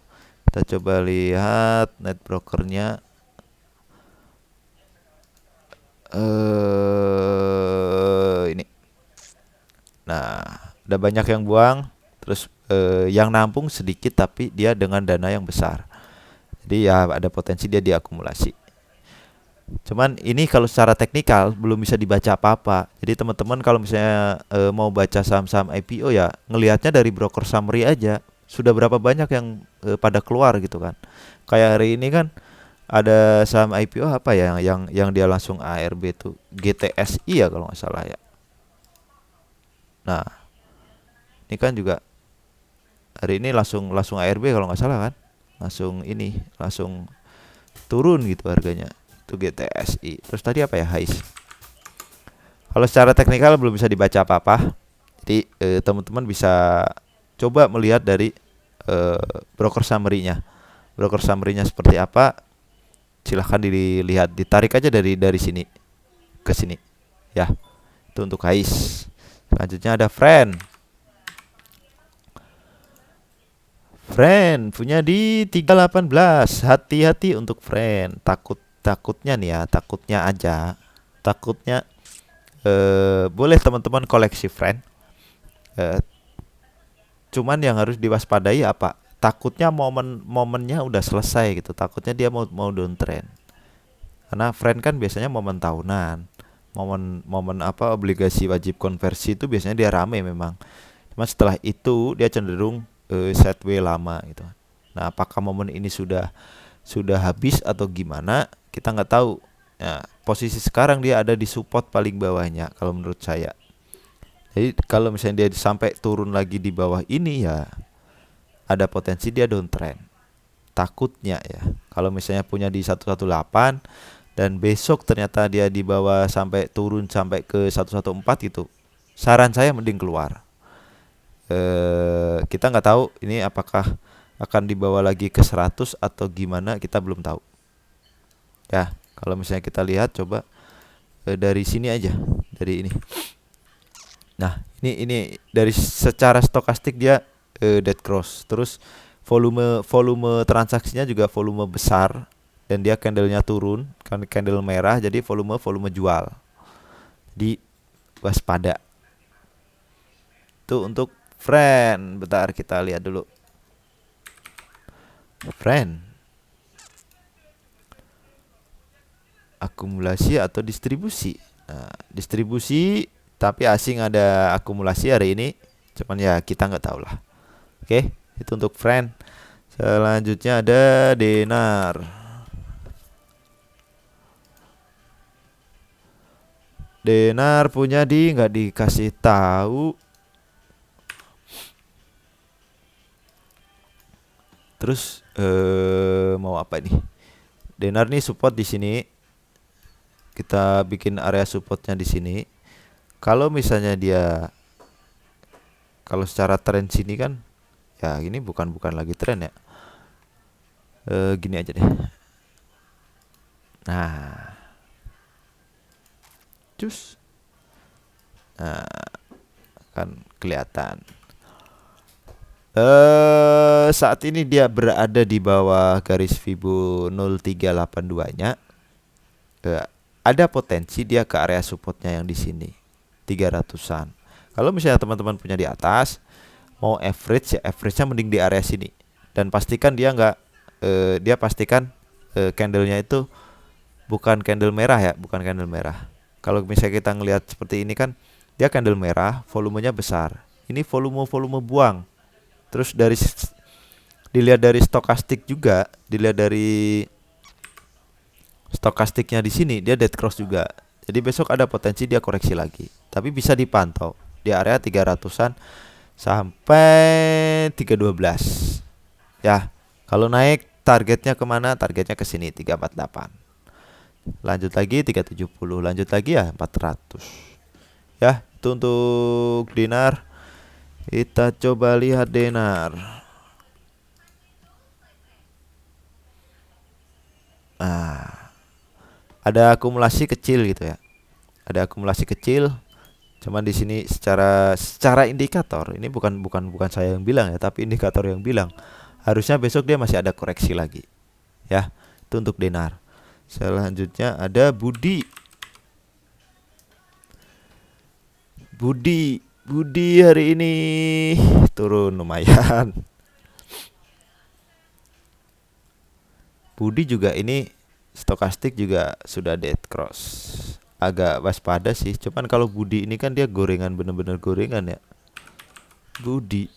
Kita coba lihat net brokernya. Ini. Nah, ada banyak yang buang, terus yang nampung sedikit tapi dia dengan dana yang besar. Jadi ya ada potensi dia diakumulasi. Cuman ini kalau secara teknikal belum bisa dibaca apa-apa. Jadi teman-teman kalau misalnya mau baca saham-saham IPO ya ngelihatnya dari broker summary aja. Sudah berapa banyak yang pada keluar gitu kan. Kayak hari ini kan ada saham IPO apa ya yang dia langsung ARB tuh GTSI ya kalau nggak salah ya. Nah, ini kan juga hari ini langsung langsung ARB kalau nggak salah kan. Langsung turun gitu harganya. Itu GTSI. Terus tadi apa ya, HAIS. Kalau secara teknikal belum bisa dibaca apa-apa. Jadi teman-teman bisa coba melihat dari broker summary-nya. Broker summary-nya seperti apa? Silahkan dilihat, ditarik aja dari sini ke sini. Ya, itu untuk HAIS. Selanjutnya ada friend. Friend punya di 318. Hati-hati untuk friend. Takutnya nih ya, takutnya aja. Takutnya boleh teman-teman koleksi friend. Eh, Cuman yang harus diwaspadai apa? Takutnya momennya udah selesai gitu. Takutnya dia mau downtrend. Karena friend kan biasanya momen tahunan. Momen apa obligasi wajib konversi itu biasanya dia rame memang. Cuma setelah itu dia cenderung sideway lama gitu. Nah, apakah momen ini sudah habis atau gimana? Kita nggak tahu. Nah, posisi sekarang dia ada di support paling bawahnya kalau menurut saya. Jadi kalau misalnya dia sampai turun lagi di bawah ini ya ada potensi dia downtrend. Takutnya ya. Kalau misalnya punya di 118 dan besok ternyata dia di bawah sampai turun sampai ke 114 gitu. Saran saya mending keluar. Kita nggak tahu ini apakah akan dibawa lagi ke 100 atau gimana, kita belum tahu. Ya, kalau misalnya kita lihat coba dari sini aja, dari ini. Nah, ini dari secara stokastik dia dead cross. Terus volume transaksinya juga volume besar dan dia candlenya turun, kan candle merah jadi volume jual. Di waspada. Itu untuk friend. Bentar kita lihat dulu. Friend. Akumulasi atau distribusi. Nah, distribusi tapi asing ada akumulasi hari ini. Cuman ya kita nggak tahu lah. Oke, itu untuk friend. Selanjutnya ada Denar. Denar punya di nggak dikasih tahu. Terus mau apa ini? Denar nih support di sini. Kita bikin area supportnya di sini. Kalau misalnya dia, kalau secara tren sini kan, ya ini bukan lagi tren ya. Gini aja deh. Nah, cus. Nah, kan kelihatan. Saat ini dia berada di bawah garis Fibo 0382-nya. Ada potensi dia ke area supportnya yang di sini 300-an. Kalau misalnya teman-teman punya di atas, mau average ya average-nya mending di area sini. Dan pastikan dia nggak dia pastikan candlenya itu bukan candle merah ya, bukan candle merah. Kalau misalnya kita ngelihat seperti ini kan dia candle merah, volumenya besar. Ini volume buang. Terus dilihat dari stokastik juga, dilihat dari stokastiknya di sini dia dead cross juga. Jadi besok ada potensi dia koreksi lagi. Tapi bisa dipantau di area 300-an sampai 312. Ya, Kalau naik targetnya kemana? Targetnya ke sini 348. Lanjut lagi 370, lanjut lagi ya 400. Ya, itu untuk dinar. Kita coba lihat dinar. Nah, ada akumulasi kecil gitu ya. Ada akumulasi kecil. Cuman di sini secara indikator, ini bukan saya yang bilang ya, tapi indikator yang bilang harusnya besok dia masih ada koreksi lagi. Ya, itu untuk dinar. Selanjutnya ada Budi. Budi hari ini turun lumayan. Budi juga ini stokastik juga sudah dead cross. Agak waspada sih. Cuman kalau Budi ini kan dia gorengan, bener-bener gorengan ya. Budi.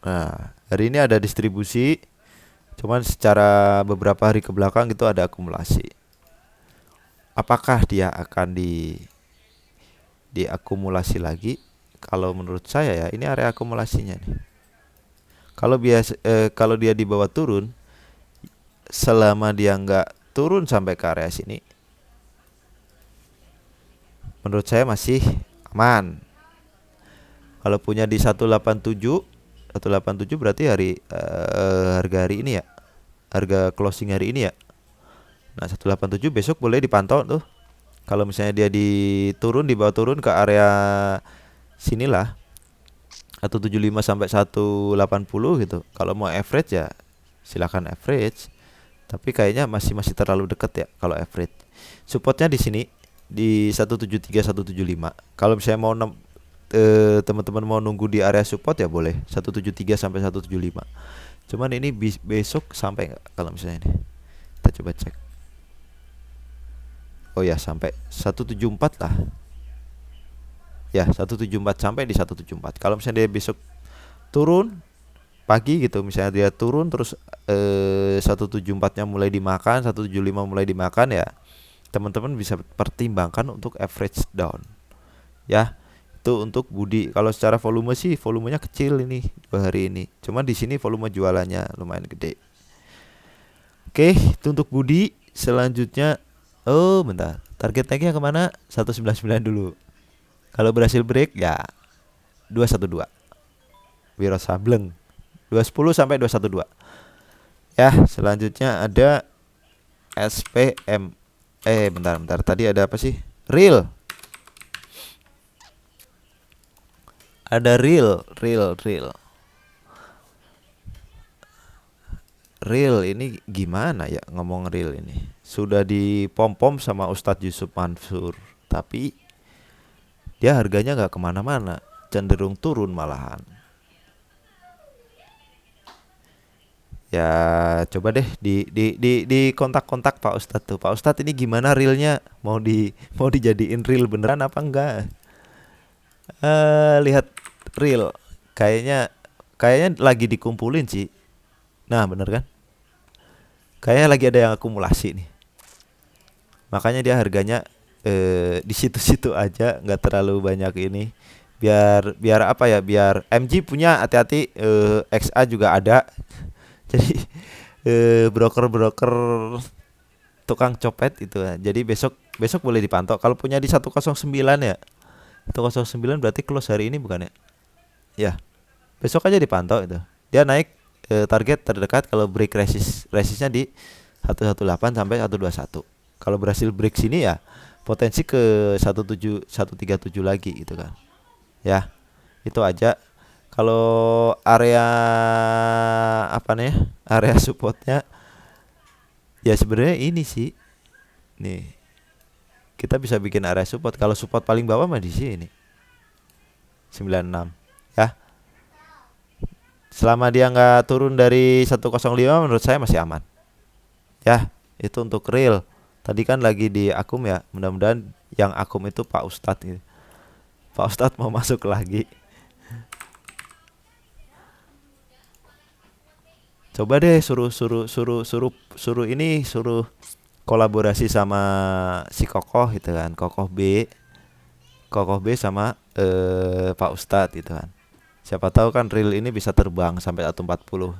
Nah, hari ini ada distribusi. Cuman secara beberapa hari ke belakang itu ada akumulasi. Apakah dia akan diakumulasi lagi? Kalau menurut saya ya, ini area akumulasinya nih. Kalau dia di bawah turun, selama dia nggak turun sampai ke area sini, menurut saya masih aman. Kalau punya di 187 berarti harga hari ini ya. Harga closing hari ini ya. Nah, 187 besok boleh dipantau tuh. Kalau misalnya dia di bawah turun ke area sinilah 175 sampai 180 gitu. Kalau mau average ya silakan average. Tapi kayaknya masih terlalu dekat ya kalau average. Supportnya di sini di 173 175. Kalau misalnya mau teman-teman mau nunggu di area support ya boleh 173 sampai 175. Cuman ini besok sampai nggak kalau misalnya ini? Kita coba cek. Oh ya, sampai 174 lah. Ya, 174 sampai di 174. Kalau misalnya dia besok turun pagi gitu, misalnya dia turun terus 174-nya mulai dimakan, 175 mulai dimakan ya. Teman-teman bisa pertimbangkan untuk average down. Ya. Itu untuk Budi. Kalau secara volume sih volumenya kecil ini hari ini. Cuma di sini volume jualannya lumayan gede. Oke, itu untuk Budi. Selanjutnya, oh bentar, target naiknya kemana? 199 dulu. Kalau berhasil break ya 212. Wiro Sableng 210 sampai 212. Ya, selanjutnya ada SPM. Bentar. Tadi ada apa sih? Real. Ada real. Real ini gimana ya ngomong real ini? Sudah dipom-pom sama Ustadz Yusuf Mansur, tapi dia harganya nggak kemana-mana, cenderung turun malahan. Ya coba deh di kontak-kontak Pak Ustadz tuh. Pak Ustadz ini gimana realnya? Mau dijadiin real beneran apa enggak? Lihat real, kayaknya lagi dikumpulin sih. Nah bener kan? Kayaknya lagi ada yang akumulasi nih. Makanya dia harganya di situ-situ aja, nggak terlalu banyak ini. Biar apa ya? Biar MG punya hati-hati, XA juga ada. Jadi broker-broker tukang copet itu ya. Jadi besok boleh dipantau. Kalau punya di 109 ya. 109 berarti close hari ini bukan ya? Ya. Besok aja dipantau itu. Dia naik target terdekat kalau break resistnya di 118 sampai 121. Kalau berhasil break sini ya potensi ke 137 lagi gitu kan. Ya. Itu aja. Kalau area apa nih? Area supportnya ya sebenarnya ini sih. Nih. Kita bisa bikin area support. Kalau support paling bawah mah di sini. 96 ya. Selama dia nggak turun dari 105 menurut saya masih aman. Ya, itu untuk real. Tadi kan lagi di akum ya. Mudah-mudahan yang akum itu Pak Ustadz gitu. Pak Ustadz mau masuk lagi. Coba deh suruh kolaborasi sama si Kokoh gitu kan. Kokoh B sama Pak Ustadz gitu kan. Siapa tahu kan real ini bisa terbang sampai 140.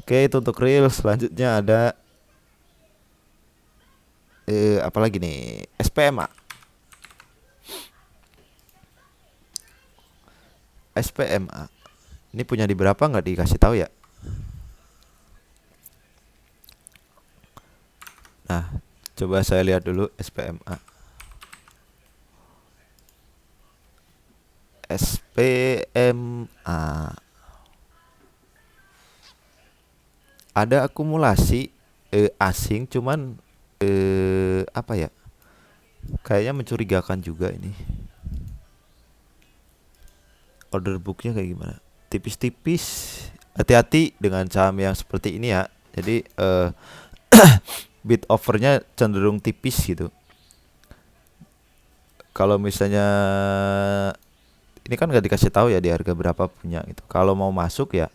Oke, itu untuk real. Selanjutnya ada apa lagi nih? SPMA. SPMA. Ini punya di berapa nggak dikasih tahu ya? Nah, coba saya lihat dulu SPMA. SPMA. Ada akumulasi asing, cuman apa ya? Kayaknya mencurigakan juga ini. Order booknya kayak gimana? Tipis-tipis. Hati-hati dengan saham yang seperti ini ya. Jadi bid offernya cenderung tipis gitu. Kalau misalnya ini kan nggak dikasih tahu ya di harga berapa punya gitu. Kalau mau masuk ya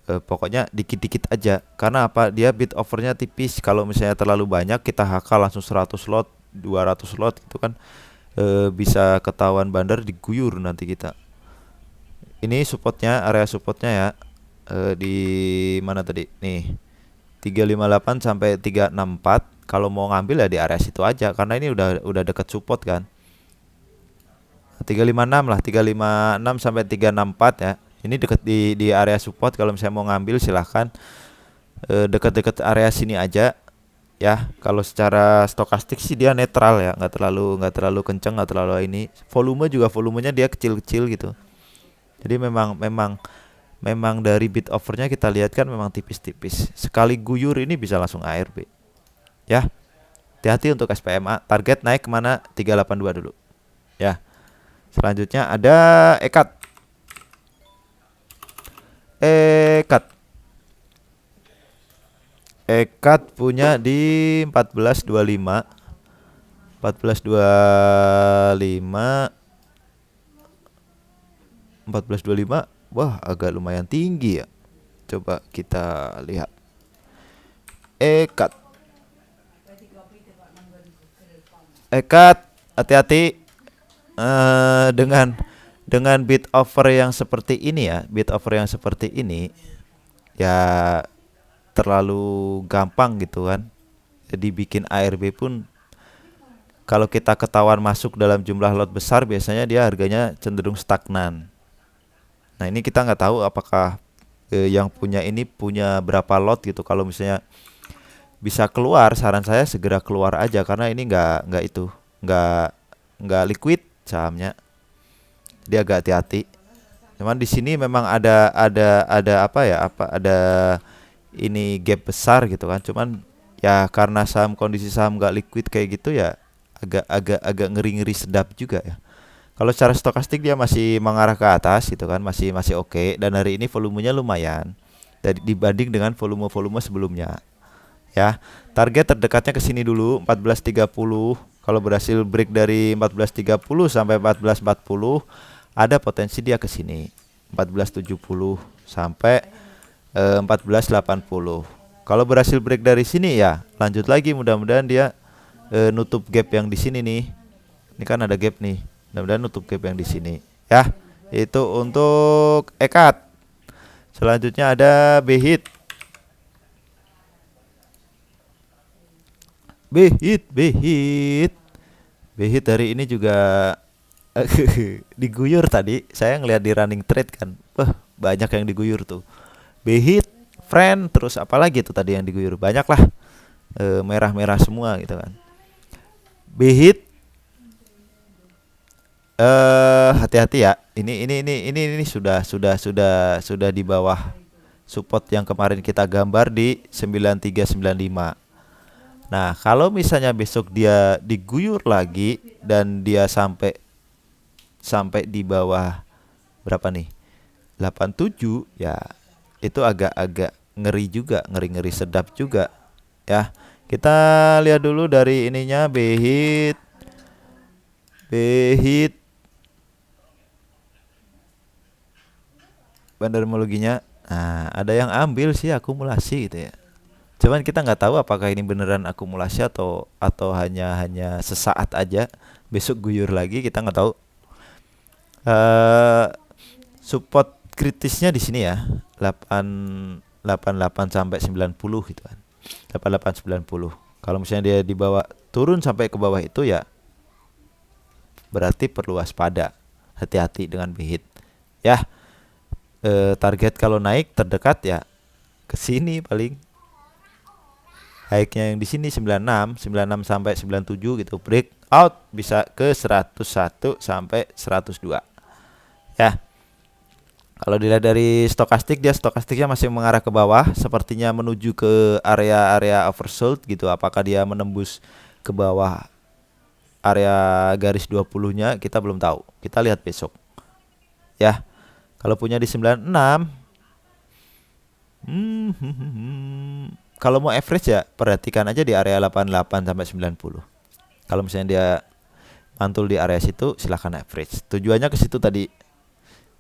pokoknya dikit-dikit aja. Karena apa? Dia bid offernya tipis. Kalau misalnya terlalu banyak kita HK langsung 100 lot, 200 lot itu kan bisa ketahuan bandar, diguyur nanti kita. Ini supportnya, area supportnya ya di mana tadi? Nih 358 sampai 364. Kalau mau ngambil ya di area situ aja karena ini udah deket support kan. 356 lah, 356 sampai 364 ya. Ini deket di area support. Kalau misalnya mau ngambil silahkan deket-deket area sini aja ya. Kalau secara stokastik sih dia netral ya, nggak terlalu kenceng, nggak terlalu ini. Volumenya dia kecil-kecil gitu. Jadi memang dari bid offernya kita lihat kan memang tipis-tipis. Sekali guyur ini bisa langsung ARB. Ya, hati-hati untuk SPMA. Target naik kemana? 382 dulu. Ya. Selanjutnya ada EKAT. EKAT punya di 1425. 1425. 1425. Wah, agak lumayan tinggi ya. Coba kita lihat. EKAT. Hati-hati dengan bid offer yang seperti ini ya. Bid offer yang seperti ini ya terlalu gampang gitu kan. Jadi bikin ARB pun kalau kita ketahuan masuk dalam jumlah lot besar biasanya dia harganya cenderung stagnan. Nah, ini kita nggak tahu apakah yang punya ini punya berapa lot gitu. Kalau misalnya bisa keluar, saran saya segera keluar aja karena ini nggak liquid sahamnya. Dia agak hati-hati. Cuman di sini memang ada apa ya? Ada ini gap besar gitu kan. Cuman ya karena kondisi saham nggak liquid kayak gitu ya agak ngeri-ngeri sedap juga ya. Kalau secara stokastik dia masih mengarah ke atas gitu kan, masih oke. Dan hari ini volumenya lumayan dibanding dengan volume sebelumnya. Ya, target terdekatnya ke sini dulu 1430. Kalau berhasil break dari 1430 sampai 1440, ada potensi dia ke sini 1470 sampai 1480. Kalau berhasil break dari sini ya lanjut lagi, mudah-mudahan dia nutup gap yang di sini nih. Ini kan ada gap nih. Mudah-mudahan nutup gap yang di sini. Ya, itu untuk EKAT. Selanjutnya ada BHIT. BHIT hari ini juga diguyur tadi. Saya ngeliat di running trade kan. Wah, banyak yang diguyur tuh. BHIT, friend, terus apalagi itu tadi yang diguyur. Banyak lah. Merah-merah semua gitu kan. BHIT hati-hati ya. Ini sudah di bawah support yang kemarin kita gambar di 9395. Nah, kalau misalnya besok dia diguyur lagi dan dia sampai di bawah berapa nih? 87 ya. Itu agak ngeri juga, ngeri sedap juga ya. Kita lihat dulu dari ininya BHIT bandarmologinya. Nah, ada yang ambil sih akumulasi gitu ya. Cuman kita nggak tahu apakah ini beneran akumulasi atau hanya sesaat aja. Besok guyur lagi kita nggak tahu. support kritisnya di sini ya, 88 sampai 90 gitu kan. 88 90. Kalau misalnya dia di bawah turun sampai ke bawah itu ya berarti perlu waspada. Hati-hati dengan bihit. Ya, target kalau naik terdekat ya ke sini paling. High-nya yang di sini 96 sampai 97 gitu. Breakout bisa ke 101 sampai 102. Ya. Kalau dilihat dari stokastik, dia stokastiknya masih mengarah ke bawah, sepertinya menuju ke area-area oversold gitu. Apakah dia menembus ke bawah area garis 20-nya, kita belum tahu. Kita lihat besok. Ya. Kalau punya di 96, kalau mau average ya perhatikan aja di area 88 sampai 90. Kalau misalnya dia mantul di area situ, silahkan average. Tujuannya ke situ tadi.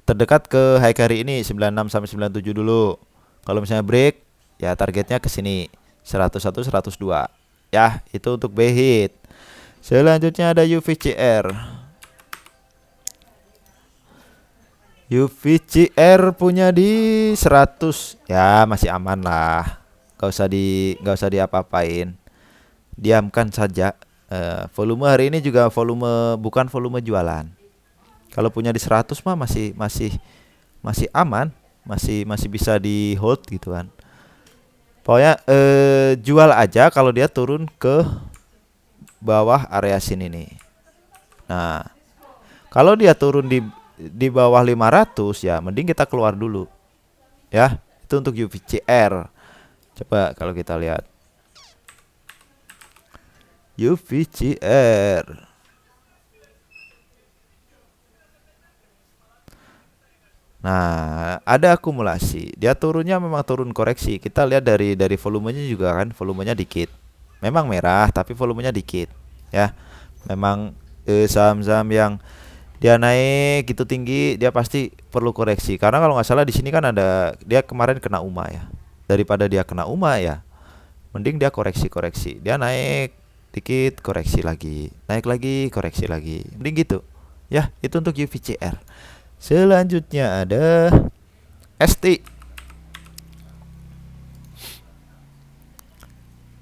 Terdekat ke high carry ini 96 sampai 97 dulu. Kalau misalnya break, ya targetnya ke sini 101 102. Ya, itu untuk B-hit. Selanjutnya ada UVCR. UVCR punya di 100. Ya, masih aman lah. Gak usah diapa-apain. Diamkan saja. Volume hari ini juga bukan volume jualan. Kalau punya di 100 mah masih aman, masih bisa di hold gitu kan. Pokoknya jual aja kalau dia turun ke bawah area sini nih. Nah, kalau dia turun di bawah 500 ya mending kita keluar dulu. Ya, itu untuk UVCR. Coba kalau kita lihat UVCR. Nah, ada akumulasi. Dia turunnya memang turun koreksi. Kita lihat dari volumenya juga kan, volumenya dikit. Memang merah, tapi volumenya dikit. Ya, memang saham-saham yang dia naik gitu tinggi, dia pasti perlu koreksi. Karena kalau nggak salah di sini kan ada dia kemarin kena UMA ya. Daripada dia kena UMA ya, mending dia koreksi. Dia naik dikit, koreksi lagi. Naik lagi, koreksi lagi. Mending gitu. Ya, itu untuk UVCR. Selanjutnya ada ST.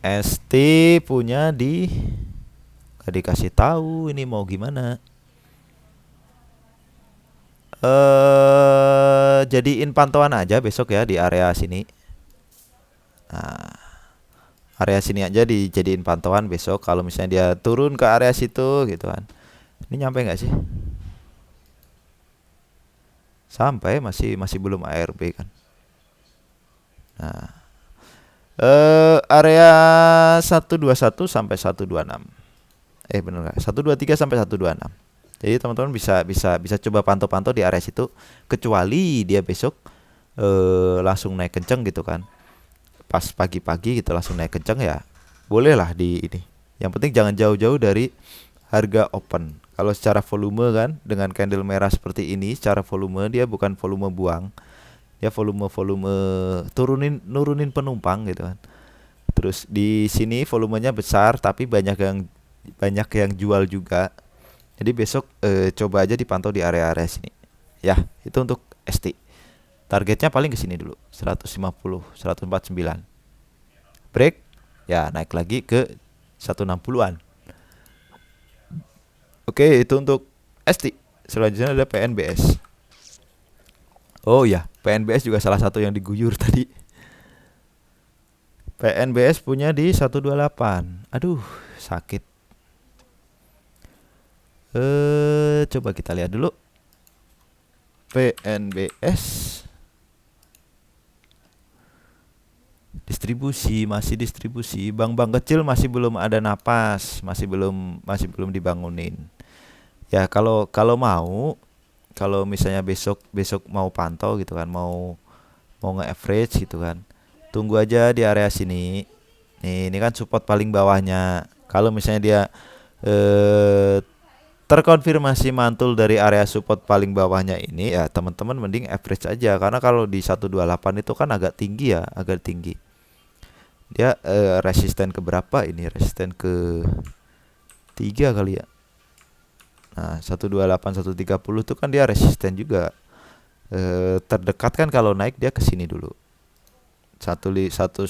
ST punya di gak dikasih tahu ini mau gimana. Jadiin pantauan aja besok ya di area sini. Nah, area sini aja dijadiin pantauan besok. Kalau misalnya dia turun ke area situ gitu kan. Ini nyampe nggak sih? Sampai masih belum ARB kan. Nah, area 121 sampai 126. Bener nggak? 123 sampai 126. Jadi teman-teman bisa coba pantau-pantau di area situ, kecuali dia besok langsung naik kenceng gitu kan. Pas pagi-pagi gitu langsung naik kenceng ya. Bolehlah di ini. Yang penting jangan jauh-jauh dari harga open. Kalau secara volume kan dengan candle merah seperti ini, secara volume dia bukan volume buang. Dia volume nurunin penumpang gitu kan. Terus di sini volumenya besar tapi banyak yang jual juga. Jadi besok coba aja dipantau di area-area sini. Ya, itu untuk ST. Targetnya paling ke sini dulu, 150, 149. Break, ya naik lagi ke 160-an. Oke, itu untuk ST. Selanjutnya ada PNBS. Oh ya, PNBS juga salah satu yang diguyur tadi. PNBS punya di 128. Aduh, sakit. Coba kita lihat dulu. PNBS. Masih distribusi. Bank-bank kecil masih belum ada napas, masih belum dibangunin. Ya, kalau misalnya besok mau pantau gitu kan, mau nge-average gitu kan. Tunggu aja di area sini. Nih, ini kan support paling bawahnya. Kalau misalnya dia terkonfirmasi mantul dari area support paling bawahnya ini, ya teman-teman mending average aja, karena kalau di 128 itu kan agak tinggi ya, agak tinggi. Dia resisten ke berapa ini? Resisten ke 3 kali ya. Nah, 128 130 itu kan dia resisten juga. Terdekat kan kalau naik dia ke sini dulu. 115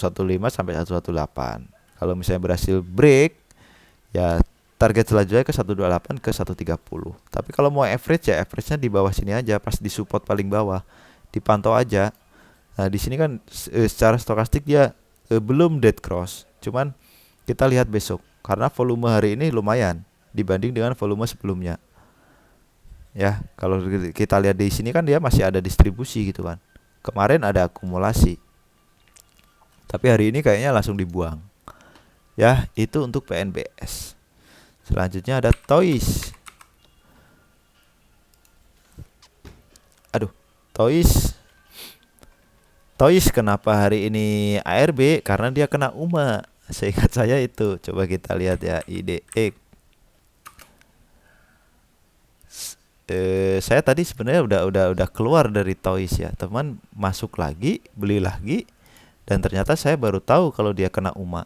sampai 118. Kalau misalnya berhasil break, ya target selanjutnya ke 128 ke 130. Tapi kalau mau average ya average-nya di bawah sini aja, pas di support paling bawah. Dipantau aja. Nah, di sini kan secara stokastik dia belum dead cross. Cuman kita lihat besok karena volume hari ini lumayan dibanding dengan volume sebelumnya. Ya, kalau kita lihat di sini kan dia masih ada distribusi gitu kan. Kemarin ada akumulasi. Tapi hari ini kayaknya langsung dibuang. Ya, itu untuk PNBS. Selanjutnya ada Toys. Aduh, Toys. Toys kenapa hari ini ARB? Karena dia kena UMA. Seingat saya itu. Coba kita lihat ya, IDX. Saya tadi sebenarnya udah keluar dari Toys ya. Teman masuk lagi, beli lagi, dan ternyata saya baru tahu kalau dia kena UMA.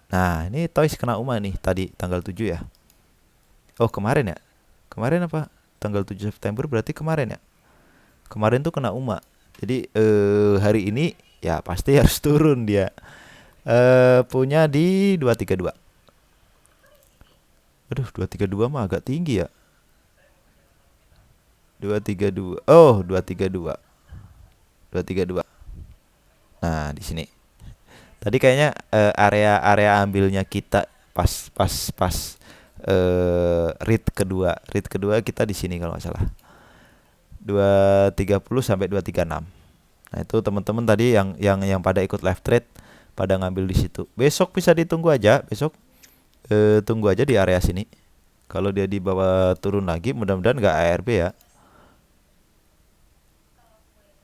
Nah, ini Toys kena UMA nih tadi tanggal 7 ya. Oh, kemarin ya? Kemarin apa? Tanggal 7 September berarti kemarin ya? Kemarin tuh kena UMA. Jadi hari ini ya pasti harus turun dia. Punya di 232. Aduh, 232 mah agak tinggi ya. 232. Oh, 232. 232. Nah, di sini. Tadi kayaknya area ambilnya kita pas read kedua kita di sini kalau nggak salah. 230 sampai 236. Nah, itu teman-teman tadi yang pada ikut live trade pada ngambil di situ. Besok bisa ditunggu aja, besok tunggu aja di area sini. Kalau dia di bawah turun lagi, mudah-mudahan nggak ARB ya.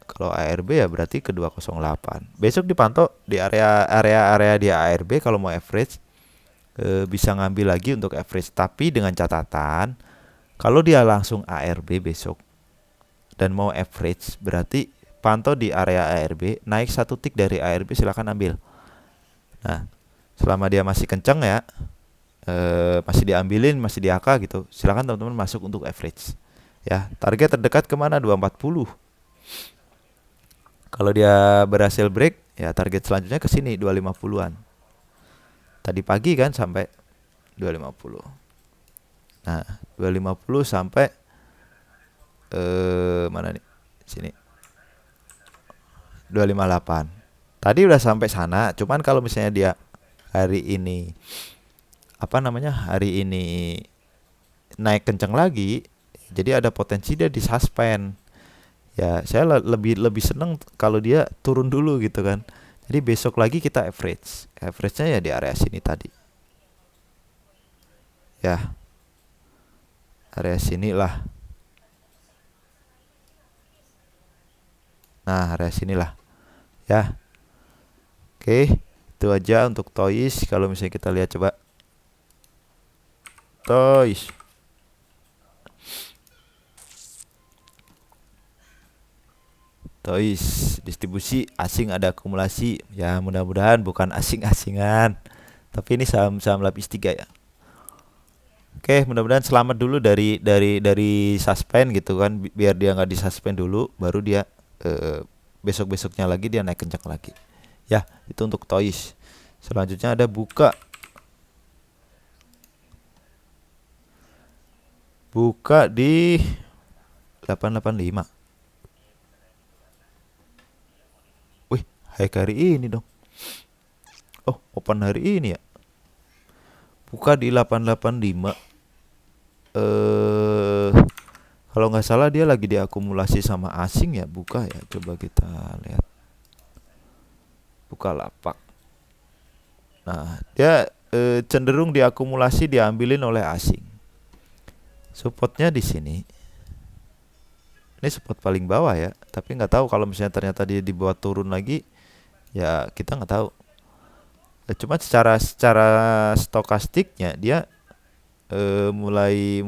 Kalau ARB ya berarti ke 208. Besok dipantau di area dia ARB kalau mau average bisa ngambil lagi untuk average, tapi dengan catatan kalau dia langsung ARB besok dan mau average berarti pantau di area ARB, naik satu tick dari ARB silakan ambil. Nah, selama dia masih kenceng ya, masih diambilin, masih di AK gitu, silakan teman-teman masuk untuk average. Ya, target terdekat kemana? 240. Kalau dia berhasil break, ya target selanjutnya ke sini 250-an. Tadi pagi kan sampai 250. Nah, 250 sampai mana nih? Sini. 258. Tadi udah sampai sana, cuman kalau misalnya dia hari ini hari ini naik kenceng lagi, jadi ada potensi dia disuspend. Ya, saya lebih seneng kalau dia turun dulu gitu kan. Jadi besok lagi kita average. Average-nya ya di area sini tadi. Ya. Area sini lah. Nah, area sinilah. Ya. Oke, itu aja untuk Toys. Kalau misalnya kita lihat coba Toys. Toys distribusi asing ada akumulasi. Ya, mudah-mudahan bukan asing-asingan. Tapi ini saham-saham lapis 3 ya. Oke, mudah-mudahan selamat dulu dari suspend gitu kan, biar dia nggak disuspend dulu, baru dia besok-besoknya lagi dia naik kencang lagi. Ya, itu untuk Toys. Selanjutnya ada buka. Buka di 885. Wih, high hari ini dong. Oh, open hari ini ya. Buka di 885. Kalau nggak salah dia lagi diakumulasi sama asing ya, buka ya. Coba kita lihat. Buka lapak. Nah, dia cenderung diakumulasi diambilin oleh asing. Supportnya di sini. Ini support paling bawah ya, tapi nggak tahu kalau misalnya ternyata dia dibawa turun lagi, ya kita nggak tahu. Cuma secara stokastiknya dia mulai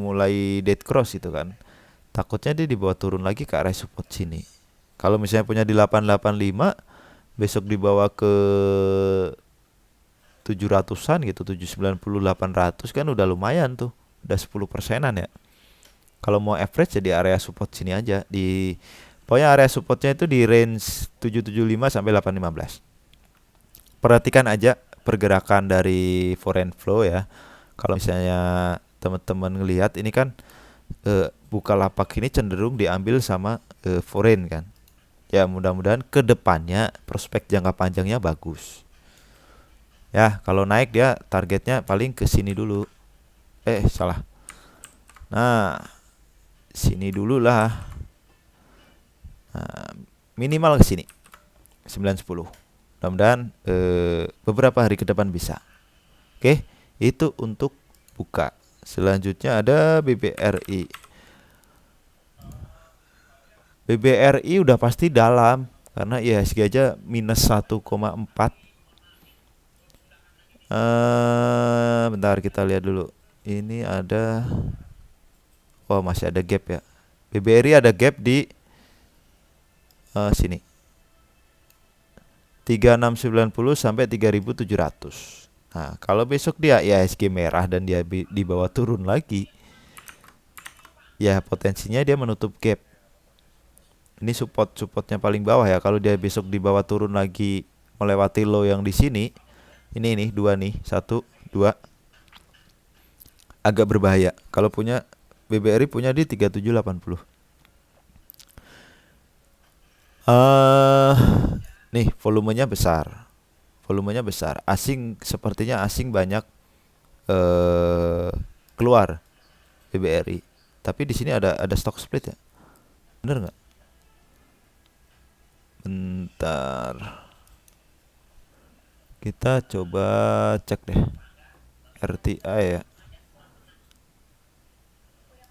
dead cross gitu kan. Takutnya dia dibawa turun lagi ke area support sini. Kalau misalnya punya di 885, besok dibawa ke 700-an gitu, 790 800 kan udah lumayan tuh. udah 10%-an ya. Kalau mau average jadi area support sini aja di pokoknya area supportnya itu di range 775 sampai 815. Perhatikan aja pergerakan dari foreign flow ya. Kalau misalnya teman-teman ngelihat ini kan Bukalapak ini cenderung diambil sama foreign kan. Ya mudah-mudahan ke depannya prospek jangka panjangnya bagus. Ya, kalau naik dia targetnya paling ke sini dulu. Salah. Nah, sini dulu lah. Nah, minimal ke sini 910. Mudah-mudahan beberapa hari ke depan bisa. Oke, itu untuk buka. Selanjutnya ada BBRI. BBRI udah pasti dalam karena IHSG aja minus 1,4. Bentar kita lihat dulu. Ini ada masih ada gap ya. BBRI ada gap di sini 3690 sampai 3700. Nah, kalau besok dia IHSG merah dan dia di bawah turun lagi, ya potensinya dia menutup gap. Ini supportnya paling bawah ya. Kalau dia besok di bawah turun lagi melewati low yang di sini, ini dua nih, 1, 2, agak berbahaya. Kalau punya BBRI punya di 3780. Nih volumenya besar. Sepertinya asing banyak keluar BBRI. Tapi di sini ada stock split ya. Bener nggak? Bentar. Kita coba cek deh. RTI ya.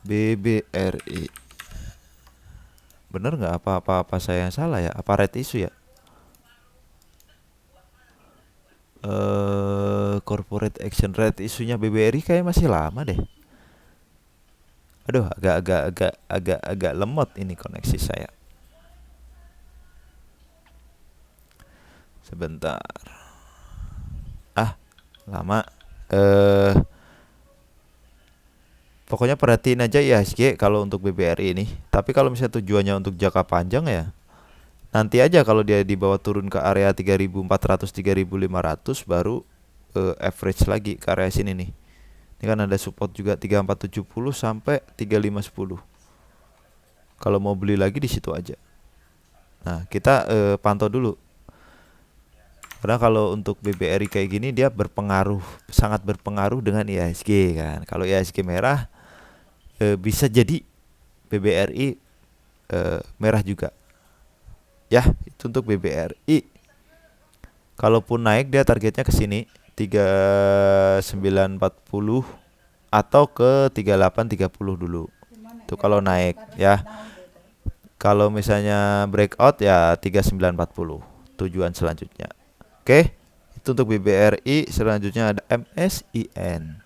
BBRI. Bener nggak apa saya yang salah ya? Apa red issue ya? Corporate action rate isunya BBRI kayak masih lama deh. Aduh, agak lemot ini koneksi saya. Sebentar. Lama. Pokoknya perhatiin aja IHSG kalau untuk BBRI ini. Tapi kalau misalnya tujuannya untuk jangka panjang ya, nanti aja kalau dia di bawah turun ke area 3400 3500 baru average lagi ke area sini nih. Ini kan ada support juga 3470 sampai 3510. Kalau mau beli lagi di situ aja. Nah, kita pantau dulu. Karena kalau untuk BBRI kayak gini dia sangat berpengaruh dengan IHSG kan. Kalau IHSG merah bisa jadi BBRI merah juga. Ya, itu untuk BBRI. Kalaupun naik dia targetnya ke sini 3940 atau ke 3830 dulu. Itu kalau naik ya. Kalau misalnya breakout ya 3940 tujuan selanjutnya. Oke, itu untuk BBRI. Selanjutnya ada MSIN.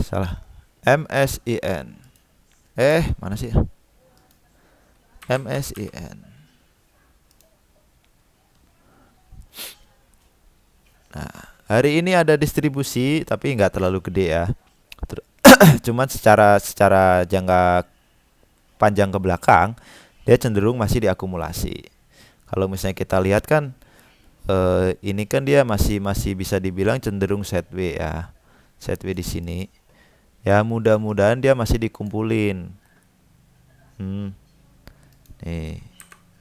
Salah. MSIN. Mana sih? MSIN. Nah, hari ini ada distribusi tapi nggak terlalu gede ya. Cuman secara jangka panjang ke belakang dia cenderung masih diakumulasi. Kalau misalnya kita lihat kan ini kan dia masih bisa dibilang cenderung sideways ya. Sideways di sini. Ya mudah-mudahan dia masih dikumpulin. Nih.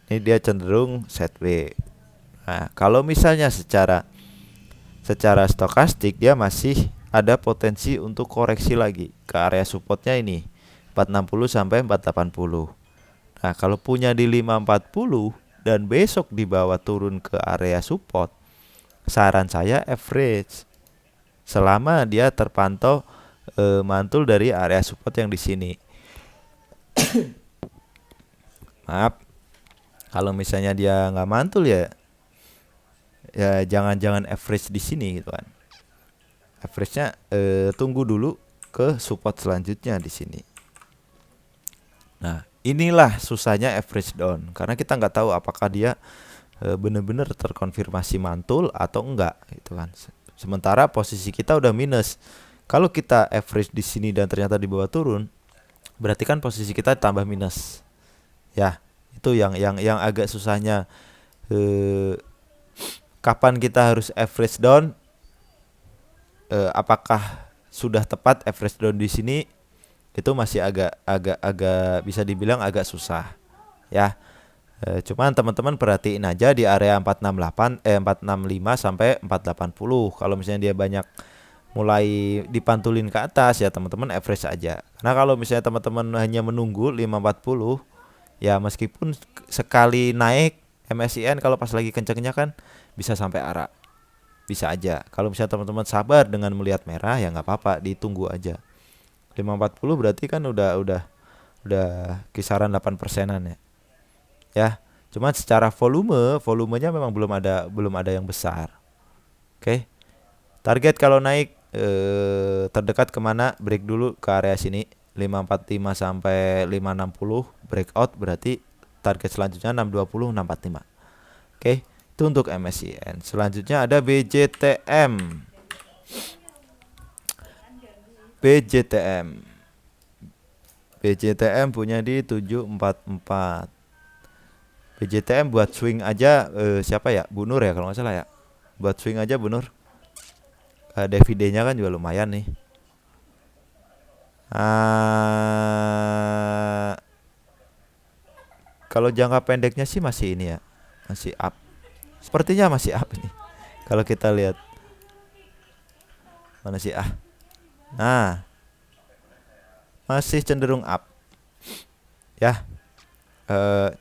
Ini dia cenderung sideways. Nah, kalau misalnya secara stokastik dia masih ada potensi untuk koreksi lagi ke area supportnya ini 460 sampai 480. Nah, kalau punya di 540 dan besok dibawa turun ke area support, saran saya average selama dia terpantau mantul dari area support yang di sini. Maaf, kalau misalnya dia nggak mantul ya jangan average di sini gitu kan. Average-nya tunggu dulu ke support selanjutnya di sini. Nah, inilah susahnya average down karena kita nggak tahu apakah dia benar-benar terkonfirmasi mantul atau enggak gitu kan. Sementara posisi kita udah minus. Kalau kita average di sini dan ternyata di bawah turun, berarti kan posisi kita tambah minus. Ya, itu yang agak susahnya. Eh, Kapan kita harus average down? Apakah sudah tepat average down di sini? Itu masih agak bisa dibilang agak susah. Ya. Cuman teman-teman perhatiin aja di area 468 465 sampai 480. Kalau misalnya dia banyak mulai dipantulin ke atas ya teman-teman average aja. Karena kalau misalnya teman-teman hanya menunggu 540 ya meskipun sekali naik MSCN kalau pas lagi kencengnya kan bisa sampai arah. Bisa aja. Kalau misalnya teman-teman sabar dengan melihat merah ya nggak apa-apa, ditunggu aja. 540 berarti kan udah kisaran 8%-an ya. Ya. Cuman secara volumenya memang belum ada yang besar. Oke. Target kalau naik terdekat kemana? Break dulu ke area sini 545 sampai 560 breakout berarti target selanjutnya 620 645. Oke, itu untuk MSCN. Selanjutnya ada BJTM. BJTM. BJTM punya di 744. BJTM buat swing aja siapa ya? Bu Nur ya kalau nggak salah ya. Buat swing aja Bu Nur. Dividennya kan juga lumayan nih. Kalau jangka pendeknya sih masih ini ya. Masih up. Sepertinya masih up ini. Kalau kita lihat. Mana sih Nah, masih cenderung up. Ya.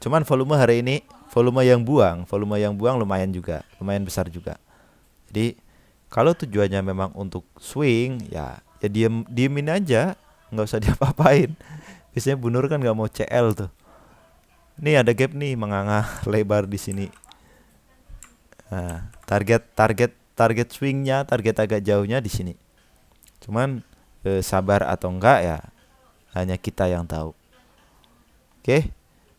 Cuman volume hari ini volume yang buang lumayan juga, lumayan besar juga. Jadi kalau tujuannya memang untuk swing ya diemin aja, nggak usah diapa-apain. Biasanya Bu Nur kan nggak mau CL tuh. Nih ada gap nih menganga lebar di sini. Nah, target swingnya, target agak jauhnya di sini. Cuman sabar atau enggak ya hanya kita yang tahu. Oke.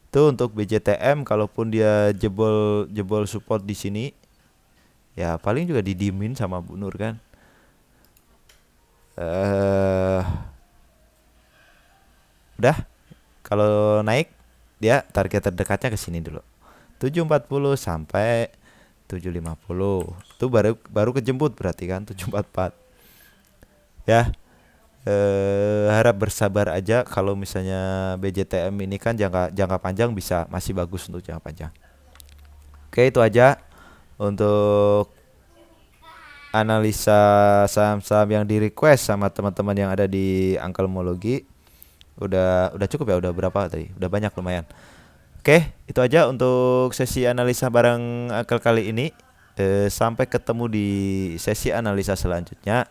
Itu untuk BJTM kalaupun dia jebol support di sini ya paling juga didiemin sama Bu Nur kan. Udah kalau naik dia target terdekatnya ke sini dulu. 740 sampai 750. Itu baru kejemput berarti kan 744. Ya. Harap bersabar aja kalau misalnya BJTM ini kan jangka panjang masih bagus untuk jangka panjang. Oke, itu aja untuk analisa saham-saham yang di request sama teman-teman yang ada di Ankelmologi. Udah cukup ya, udah berapa tadi? Udah banyak lumayan. Oke, itu aja untuk sesi analisa bareng Ankel kali ini. Sampai ketemu di sesi analisa selanjutnya.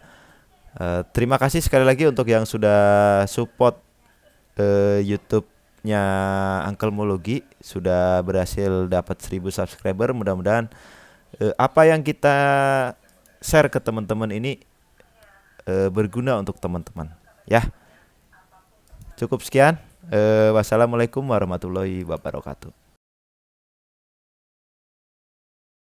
Terima kasih sekali lagi untuk yang sudah support YouTube-nya Ankelmologi, sudah berhasil dapat 1000 subscriber. Mudah-mudahan apa yang kita share ke teman-teman ini berguna untuk teman-teman. Ya, cukup sekian. Wassalamualaikum warahmatullahi wabarakatuh.